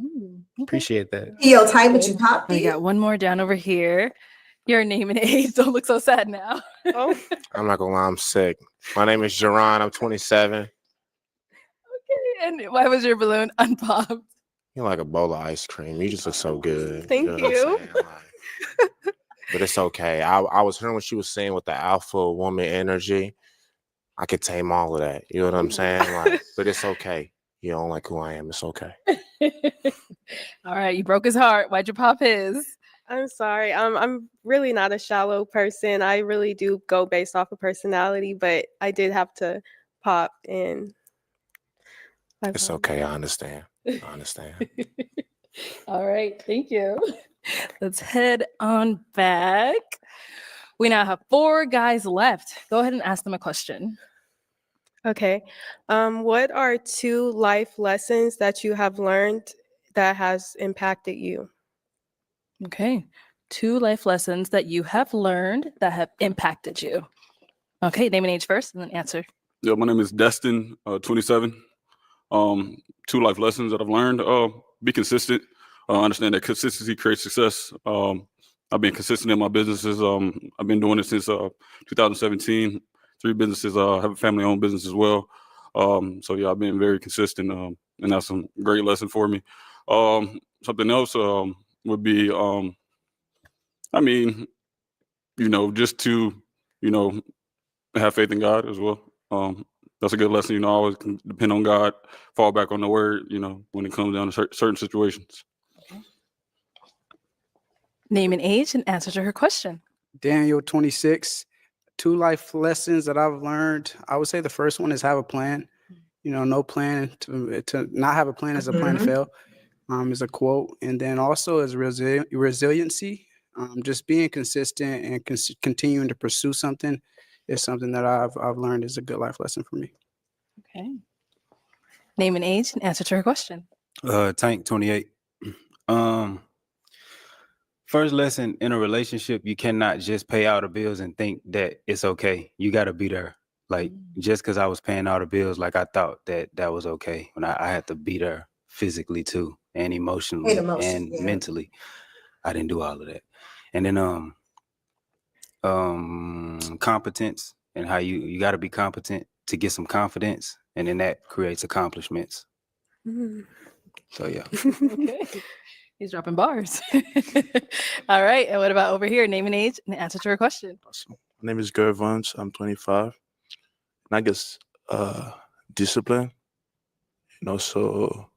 Appreciate that. Yo, type what you popped. We got 1 more down over here. Your name and age. Don't look so sad now. Oh. I'm not gonna lie, I'm sick. My name is Jerron. I'm 27. Okay. And why was your balloon unpopped? You're like a bowl of ice cream. You just look so good. Thank know what I'm you. saying? Like, but it's okay. I was hearing what she was saying with the alpha woman energy. I could tame all of that. You know what I'm saying? Like, but it's okay. You don't like who I am. It's okay. All right, you broke his heart. Why'd you pop his? I'm sorry. I'm really not a shallow person. I really do go based off of personality, but I did have to pop in. It's okay. I understand. I understand. All right, thank you. Let's head on back. We now have 4 guys left. Go ahead and ask them a question. Okay. What are 2 life lessons that you have learned that has impacted you? Okay. 2 life lessons that you have learned that have impacted you. Okay, name and age first and then answer. Yeah, my name is Destin, 27. 2 life lessons that I've learned. Be consistent. Understand that consistency creates success. I've been consistent in my businesses. I've been doing it since 2017. 3 businesses. I have a family-owned business as well. So yeah, I've been very consistent, and that's a great lesson for me. Something else would be, I mean, just to, have faith in God as well. That's a good lesson. I always can depend on God, fall back on the word, when it comes down to certain situations. Name and age and answer to her question. Daniel, 26. 2 life lessons that I've learned. I would say the first one is have a plan. No plan to not have a plan is a plan to fail. Is a quote, and then also is resiliency. Just being consistent and continuing to pursue something is something that I've learned is a good life lesson for me. Okay. Name and age and answer to her question. Tank, 28. First lesson in a relationship, you cannot just pay all the bills and think that it's okay. You got to be there. Like, just because I was paying all the bills, like I thought that was okay. When I had to be there physically too, and emotionally and mentally. I didn't do all of that. And then competence, and how you got to be competent to get some confidence, and then that creates accomplishments. So yeah. Okay. He's dropping bars. All right. And what about over here? Name and age and answer to her question. My name is Gervons. I'm 25. And I guess discipline and also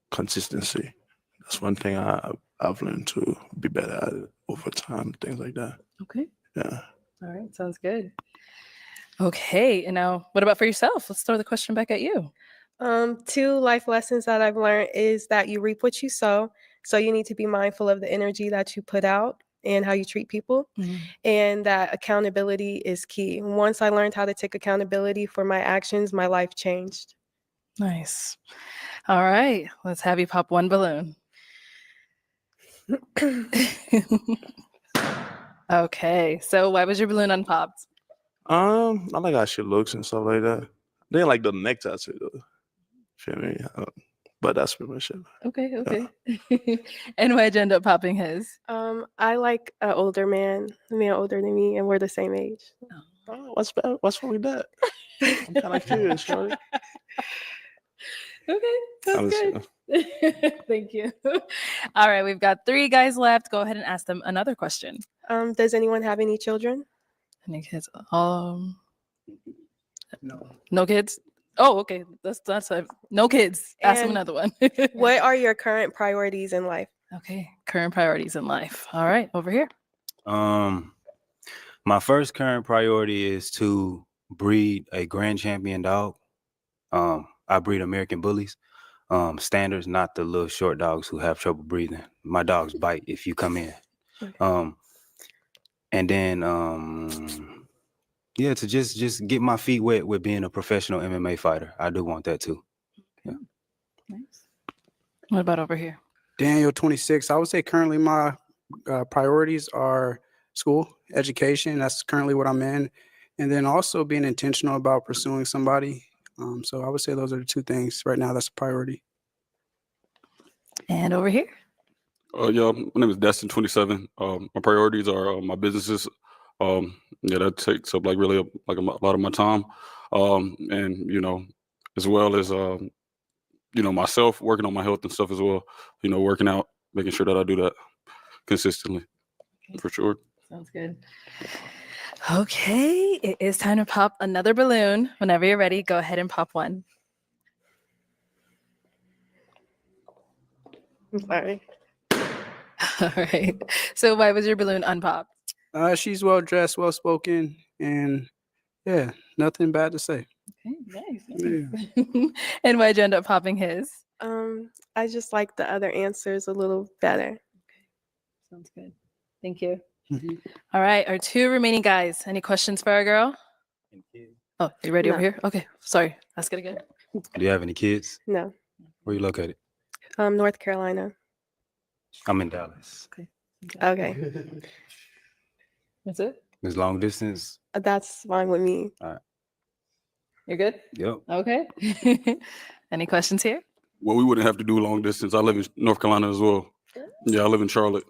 consistency. That's one thing I've learned to be better at it over time, things like that. Okay. Yeah. All right. Sounds good. Okay. And now what about for yourself? Let's throw the question back at you. 2 life lessons that I've learned is that you reap what you sow. So you need to be mindful of the energy that you put out and how you treat people, and that accountability is key. Once I learned how to take accountability for my actions, my life changed. Nice. All right. Let's have you pop 1 balloon. Okay. So why was your balloon unpopped? I like how she looks and stuff like that. They didn't like the neck tattoo though. Feel me? But that's pretty much it. Okay. Okay. And why'd you end up popping his? I like an older man, a man older than me, and we're the same age. Oh, what's bad? What's wrong with that? I'm kind of curious, shorty. Okay, that's good. Thank you. All right, we've got 3 guys left. Go ahead and ask them another question. Does anyone have any children? Any kids? No kids? Oh, okay. That's no kids. Ask them And another one. What are your current priorities in life? Okay, current priorities in life. All right, over here. My first current priority is to breed a grand champion dog. I breed American bullies. Standards, not the little short dogs who have trouble breathing. My dogs bite if you come in. And then yeah, to just get my feet wet with being a professional MMA fighter. I do want that too. Yeah. Nice. What about over here? Daniel, 26. I would say currently my priorities are school, education. That's currently what I'm in. And then also being intentional about pursuing somebody. So I would say those are the 2 things right now that's a priority. And over here? Yeah, my name is Destin, 27. My priorities are my businesses. Yeah, that takes up really a lot of my time. And as well as myself, working on my health and stuff as well. Working out, making sure that I do that consistently, for sure. Sounds good. Okay, it is time to pop another balloon. Whenever you're ready, go ahead and pop one. I'm sorry. All right. So why was your balloon unpopped? She's well dressed, well spoken, and yeah, nothing bad to say. Okay, nice. Yeah. And why'd you end up popping his? I just like the other answers a little better. Sounds good. Thank you. All right, our 2 remaining guys. Any questions for our girl? Oh, you ready over No. here? Okay, sorry. Ask it again. Do you have any kids? No. Where you located? North Carolina. I'm in Dallas. Okay. That's it? It's long distance. That's fine with me. All right. You're good? Yep. Okay. Any questions here? Well, we wouldn't have to do long distance. I live in North Carolina as well. Yeah, I live in Charlotte.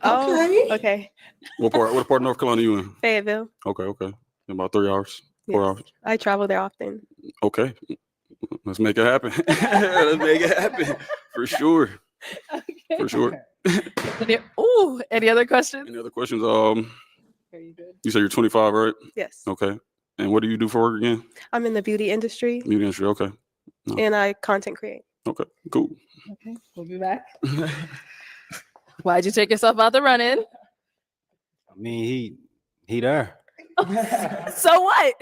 Oh, okay. What part of North Carolina you in? Fayetteville. Okay. About 3 hours, 4 hours. I travel there often. Okay. Let's make it happen. Let's make it happen. For sure. For sure. Any other questions? Any other questions? Very good. You say you're 25, right? Yes. Okay. And what do you do for work again? I'm in the beauty industry Beauty industry. Okay. and I content create. Okay. Cool. Okay, we'll be back. Why'd you take yourself out the run-in? I mean, he there. So what?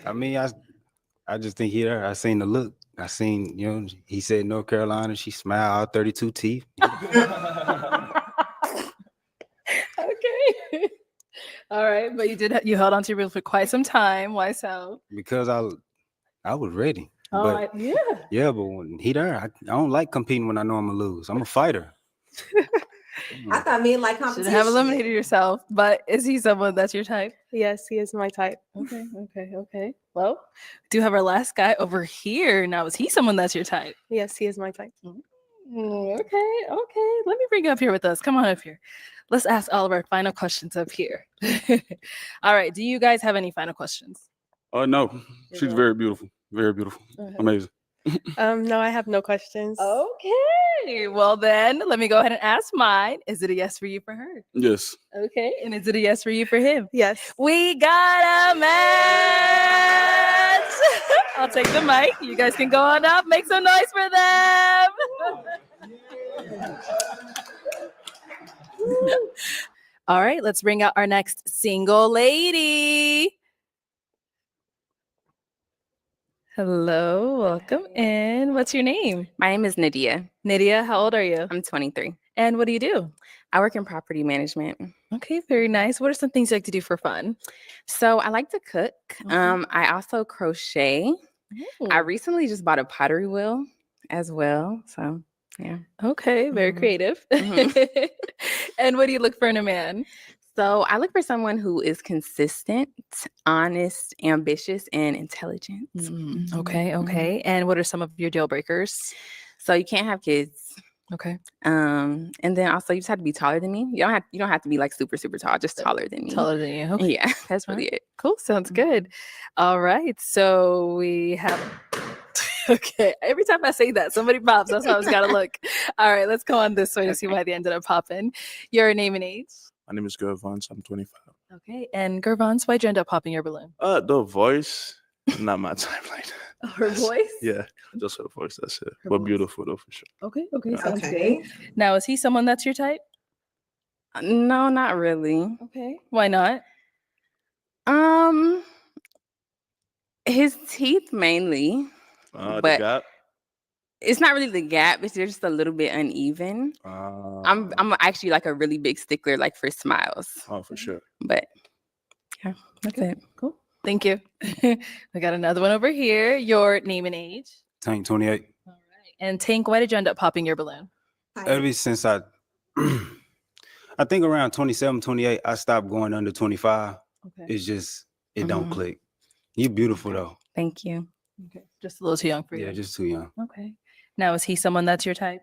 I mean, I just think he there. I seen the look. I seen, he said North Carolina. She smiled, all 32 teeth. Okay. All right, but you held on to your reel for quite some time. Why so? Because I was ready. Oh, But yeah. yeah, but when he there, I don't like competing when I know I'm gonna lose. I'm a fighter. I thought men like Should competition. have eliminated yourself. But is he someone that's your type? Yes, he is my type. Okay. Well, we do have our last guy over here. Now, is he someone that's your type? Yes, he is my type. Okay. Let me bring you up here with us. Come on up here. Let's ask all of our final questions up here. All right. Do you guys have any final questions? No. She's very beautiful. Very beautiful. Amazing. No, I have no questions. Okay. Well, then let me go ahead and ask mine. Is it a yes for you for her? Yes. Okay. And is it a yes for you for him? Yes. We got a match. I'll take the mic. You guys can go on up. Make some noise for them. All right. Let's bring out our next single lady. Hello, welcome in. What's your name? My name is Nydia. Nydia, how old are you? I'm 23. And what do you do? I work in property management. Okay, very nice. What are some things you like to do for fun? So I like to cook. I also crochet. I recently just bought a pottery wheel as well. So yeah. Okay, very creative. And what do you look for in a man? So I look for someone who is consistent, honest, ambitious, and intelligent. Okay. And what are some of your deal breakers? So you can't have kids. Okay. And then also you just have to be taller than me. You don't have to be like super, super tall, just taller than me. Taller than you. Okay. Yeah, that's really it. Cool. Sounds good. All right. So we have okay. Every time I say that, somebody pops. That's why I was gotta look. All right, let's go on this way to see why they ended up popping. Your name and age. My name is Gervons. I'm 25. Okay. And Gervons, why'd you end up popping your balloon? The voice, not my type like that. Her voice? Yeah, just her voice. That's it. But beautiful though, for sure. Okay. Yeah. Sounds good. Now, is he someone that's your type? No, not really. Okay. Why not? His teeth mainly. The but gap. it's not really the gap, it's just a little bit uneven. I'm actually like a really big stickler like for smiles. Oh, for sure. But yeah, that's it. Cool. Thank you. We got another one over here. Your name and age. Tank 28. And Tank, why did you end up popping your balloon? Ever since I think around 27, 28, I stopped going under 25. Okay. It's just, it don't click. You beautiful though. Thank you. Okay. Just a little too young for you. Yeah, just too young. Okay. Now, is he someone that's your type?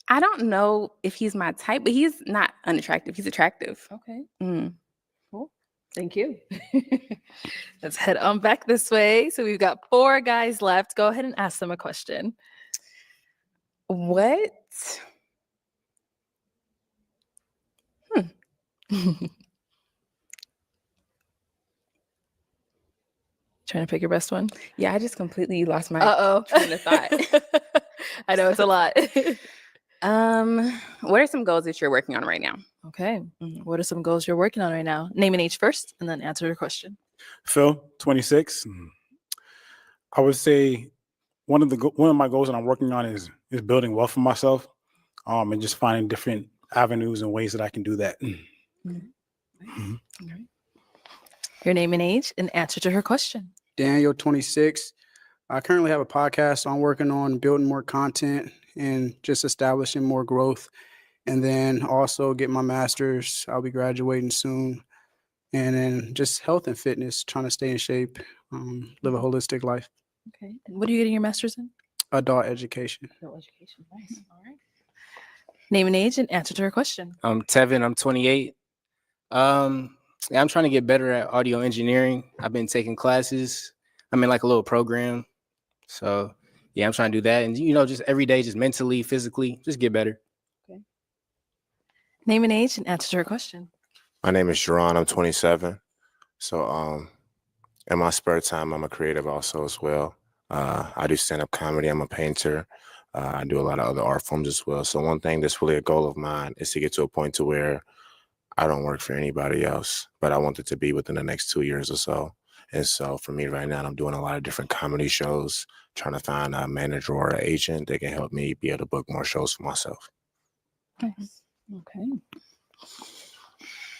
I don't know if he's my type, but he's not unattractive. He's attractive. Okay. Mm. Cool. Thank you. Let's head on back this way. So we've got 4 guys left. Go ahead and ask them a question. What? Trying to pick your best one. Yeah, I just completely lost my Uh-oh. train of thought. I know it's a lot. What are some goals that you're working on right now? Okay. What are some goals you're working on right now? Name and age first, and then answer your question. Phil, 26. I would say one of my goals that I'm working on is building wealth for myself, and just finding different avenues and ways that I can do that. All right. Your name and age, and answer to her question. Daniel, 26. I currently have a podcast. I'm working on building more content and just establishing more growth. And then also get my master's. I'll be graduating soon. And then just health and fitness, trying to stay in shape, live a holistic life. Okay. And what are you getting your master's in? Adult education. Adult education. Nice. All right. Name and age, and answer to her question. Tevin, I'm 28. Yeah, I'm trying to get better at audio engineering. I've been taking classes. I'm in like a little program. So yeah, I'm trying to do that. And just every day, just mentally, physically, just get better. Name and age, and answer to her question. My name is Jerron. I'm 27. So in my spare time, I'm a creative also as well. I do stand-up comedy. I'm a painter. I do a lot of other art forms as well. So one thing that's really a goal of mine is to get to a point to where I don't work for anybody else, but I want it to be within the next 2 years or so. And so for me right now, I'm doing a lot of different comedy shows, trying to find a manager or an agent that can help me be able to book more shows for myself. Nice. Okay.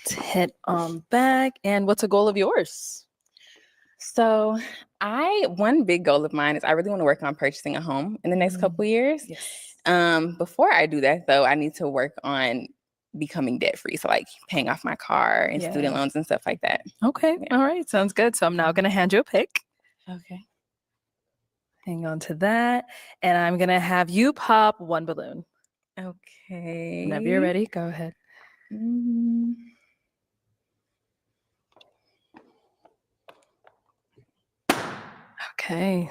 Let's head on back. And what's a goal of yours? So one big goal of mine is I really want to work on purchasing a home in the next couple years. Yes. Before I do that though, I need to work on becoming debt free. So like paying off my car and student loans and stuff like that. Okay. All right. Sounds good. So I'm now going to hand you a pick. Okay. Hang on to that. And I'm going to have you pop 1 balloon. Okay. Whenever you're ready, go ahead. Okay.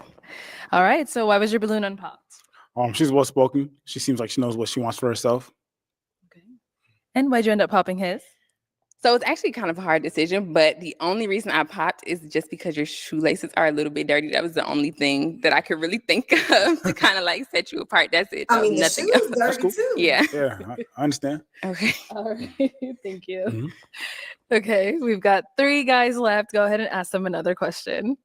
All right. So why was your balloon unpopped? She's well spoken. She seems like she knows what she wants for herself. And why'd you end up popping his? So it's actually kind of a hard decision, but the only reason I popped is just because your shoelaces are a little bit dirty. That was the only thing that I could really think of to kind of like set you apart. That's it. I mean, the nothing shoe else. is dirty too. Yeah. Yeah, I understand. Okay. All right. Thank you. Okay. We've got 3 guys left. Go ahead and ask them another question.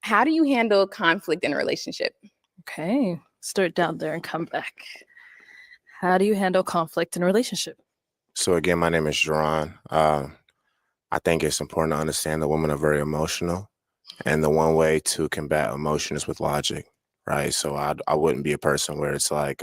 How do you handle conflict in a relationship? Okay. Start down there and come back. How do you handle conflict in a relationship? So again, my name is Jerron. I think it's important to understand that women are very emotional, and the one way to combat emotion is with logic, right? So I wouldn't be a person where it's like,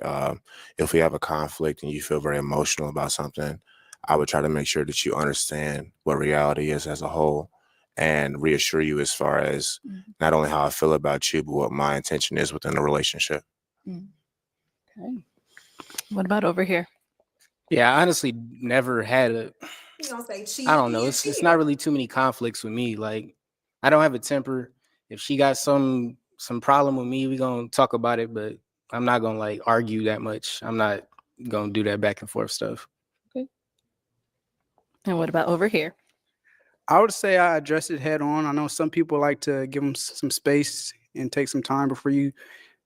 if we have a conflict and you feel very emotional about something, I would try to make sure that you understand what reality is as a whole and reassure you as far as not only how I feel about you, but what my intention is within the relationship. Okay. What about over here? Yeah, I honestly never had a. You don't say cheat. I don't know. It's not really too many conflicts with me. Like, I don't have a temper. If she got some problem with me, we gonna talk about it. But I'm not gonna like argue that much. I'm not gonna do that back and forth stuff. Okay. And what about over here? I would say I address it head on. I know some people like to give them some space and take some time before you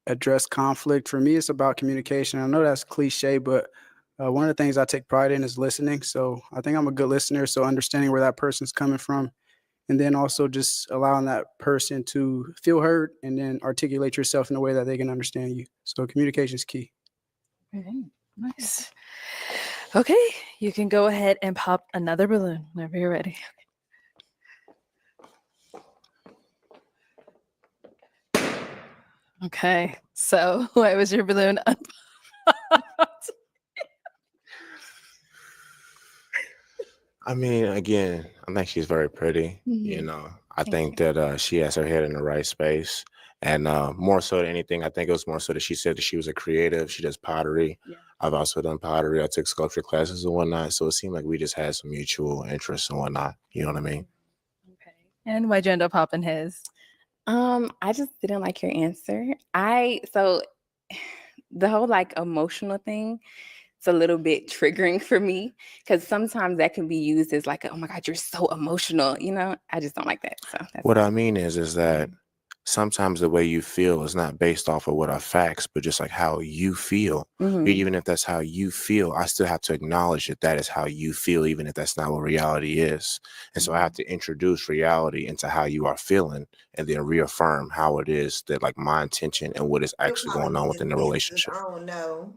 address conflict. For me, it's about communication. I know that's cliche, but one of the things I take pride in is listening. So I think I'm a good listener. So understanding where that person's coming from, and then also just allowing that person to feel heard and then articulate yourself in a way that they can understand you. So communication is key. Okay. Nice. Okay. You can go ahead and pop another balloon whenever you're ready. Okay. So why was your balloon unpopped? I mean, again, I think she's very pretty. I think that she has her head in the right space. And more so than anything, I think it was more so that she said that she was a creative. She does pottery. Yeah. I've also done pottery. I took sculpture classes and whatnot. So it seemed like we just had some mutual interests and whatnot. You know what I mean? And why'd you end up popping his? I just didn't like your answer. So the whole like emotional thing, it's a little bit triggering for me because sometimes that can be used as like, oh my God, you're so emotional. I just don't like that. So that's What I mean is that sometimes the way you feel is not based off of what are facts, but just like how you feel. Mhm. Even if that's how you feel, I still have to acknowledge that that is how you feel, even if that's not what reality is. And so I have to introduce reality into how you are feeling and then reaffirm how it is that like my intention and what is actually going on within the relationship. I don't know.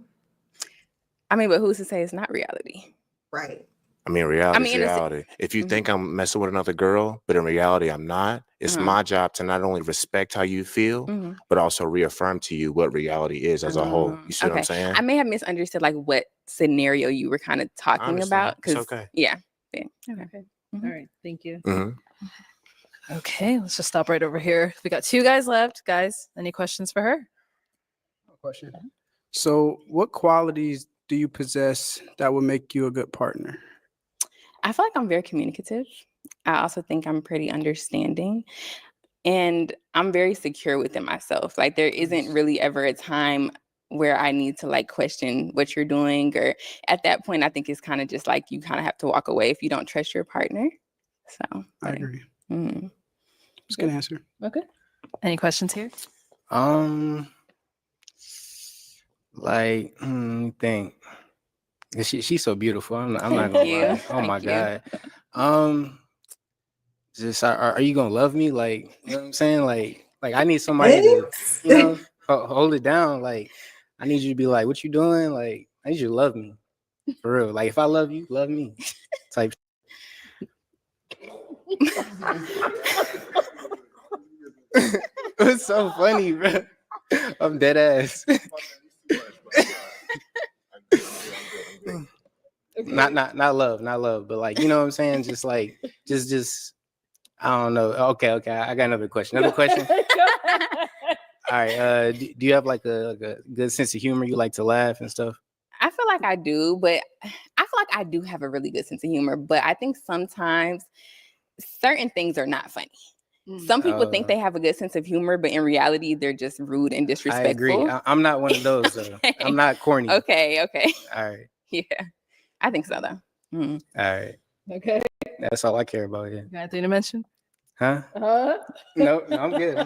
I mean, but who's to say it's not reality? Right. I mean, reality is in a reality. If you think I'm messing with another girl, but in reality I'm not, it's my job to not only respect how you feel, but also reaffirm to you what reality is as a whole. You see what I'm saying? I may have misunderstood like what scenario you were kind of talking understand. about. It's 'Cause- okay. Yeah. Okay. All right. Thank you. Mhm. Okay, let's just stop right over here. We got 2 guys left. Guys, any questions for her? Question. So, what qualities do you possess that would make you a good partner? I feel like I'm very communicative. I also think I'm pretty understanding. And I'm very secure within myself. Like there isn't really ever a time where I need to like question what you're doing. Or at that point, I think it's kind of just like you kind of have to walk away if you don't trust your partner. So I agree. mm. It's a good answer. Okay. Any questions here? Like, let me think. She's so beautiful. I'm not Thank gonna you. lie. Oh my Thank you. God. Just are you gonna love me? Like, you know what I'm saying? Like I need somebody to, hold it down. Like, I need you to be like, what you doing? Like, I need you to love me. For real. Like, if I love you, love me. Type. It's so funny, bro. I'm dead ass. Not love, but like, you know what I'm saying? Just like, just I don't know. Okay, I got another question. All right. Do you have like a good sense of humor? You like to laugh and stuff? I feel like I do, but I feel like I do have a really good sense of humor. But I think sometimes certain things are not funny. Some people think they have a good sense of humor, but in reality, they're just rude and disrespectful. I agree. I'm not one of those. Though. I'm not corny. Okay. All right. Yeah, I think so though. All right. Okay. That's all I care about. Yeah. You got anything to mention? Huh? No, I'm good.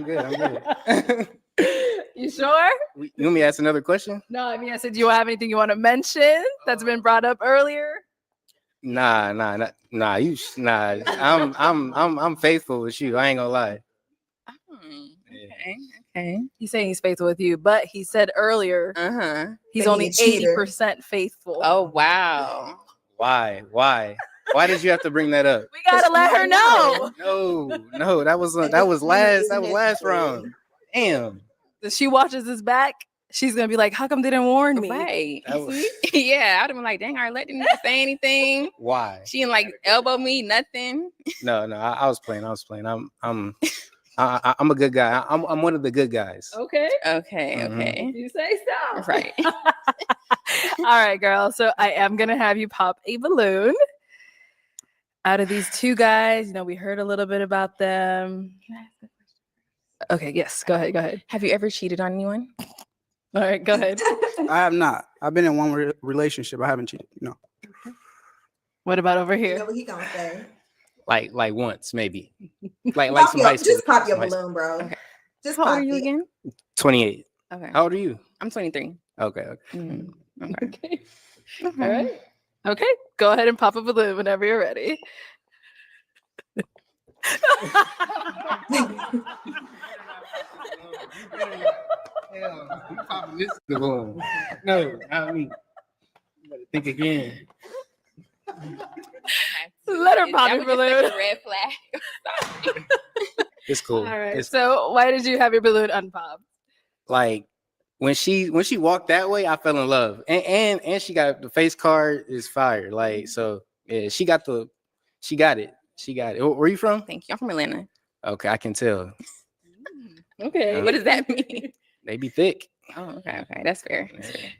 You sure? You want me to ask another question? No, I mean, I said, do you have anything you want to mention that's been brought up earlier? Nah. I'm faithful with you. I ain't gonna lie. Okay. He's saying he's faithful with you, but he said earlier, he's That only he a cheater. 80% faithful. Oh wow. Why? Why did you have to bring that up? We gotta let her know. No, that was last round. Damn. If she watches this back, she's gonna be like, "How come they didn't warn me?" Right. That was- Yeah, I'd have been like, dang, Arlette didn't even say anything. Why? She didn't like elbow me, nothing. No, I was playing. I'm a good guy. I'm one of the good guys. Okay. Okay. You say so. Right. All right, girl. So I am gonna have you pop a balloon. Out of these 2 guys, we heard a little bit about them. Okay, yes, go ahead. Have you ever cheated on anyone? All right, go ahead. I have not. I've been in one relationship. I haven't cheated. No. What about over You here? know what he gonna say? Like once, maybe. Like Pop some your- high school. just pop your some high school. balloon, bro. Okay. Just How old pop are you it. again? 28. Okay. How old are you? I'm 23. Okay. Okay. All right. Okay, go ahead and pop a balloon whenever you're ready. No, not me. You better think again. Let her pop That your was just like balloon. a red flag. It's cool. All right. It's So why did you have your balloon unpopped? like when she walked that way, I fell in love. And she got the face card is fire. Like, so yeah, she got it. She got it. Where are you from? Thank you. I'm from Atlanta. Okay, I can tell. Okay. What does that mean? They be thick. Oh, okay. That's fair.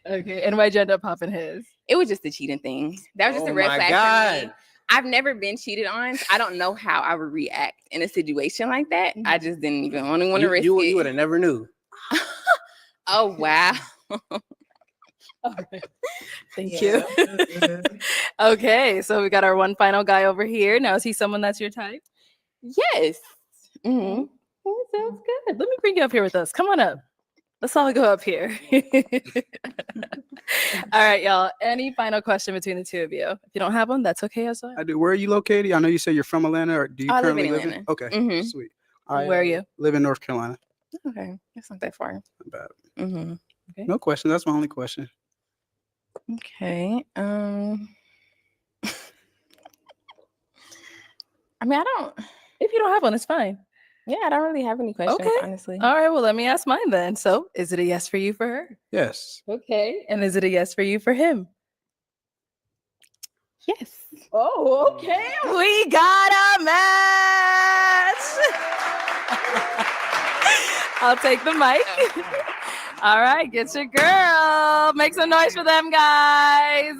Okay. And why'd you end up popping his? It was just the cheating thing. That was just Oh a red my flag God. for me. I've never been cheated on. So I don't know how I would react in a situation like that. I just didn't even want to risk You it. would have never knew. Oh wow. All right. Thank Yeah. you. Okay, so we got our one final guy over here. Now, is he someone that's your type? Yes. Okay, sounds good. Let me bring you up here with us. Come on up. Let's all go up here. All right, y'all. Any final question between the two of you? If you don't have one, that's okay as well. I do. Where are you located? I know you say you're from Atlanta, or do you I live in currently live in? Atlanta. Okay, Mhm. sweet. Where are you? Live in North Carolina. Okay, that's not that far. Not bad. Mm-hmm. No question. That's my only question. Okay. I mean, I don't. If you don't have one, it's fine. Yeah, I don't really have any questions, Okay. honestly. All right, well, let me ask mine then. So, is it a yes for you for her? Yes. Okay. And is it a yes for you for him? Yes. Oh, okay. We got a match. I'll take the mic. All right, get your girl. Make some noise for them, guys.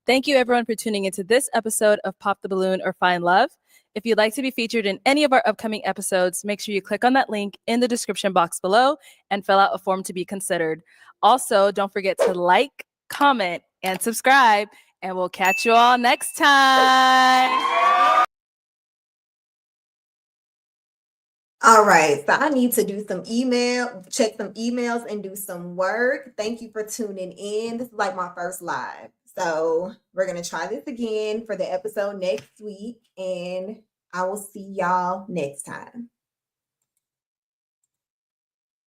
Thank you, everyone, for tuning into this episode of Pop the Balloon or Find Love. If you'd like to be featured in any of our upcoming episodes, make sure you click on that link in the description box below and fill out a form to be considered. Also, don't forget to like, comment, and subscribe, and we'll catch you all next time. All right, so I need to do check some emails and do some work. Thank you for tuning in. This is like my first live. So we're going to try this again for the episode next week, and I will see y'all next time.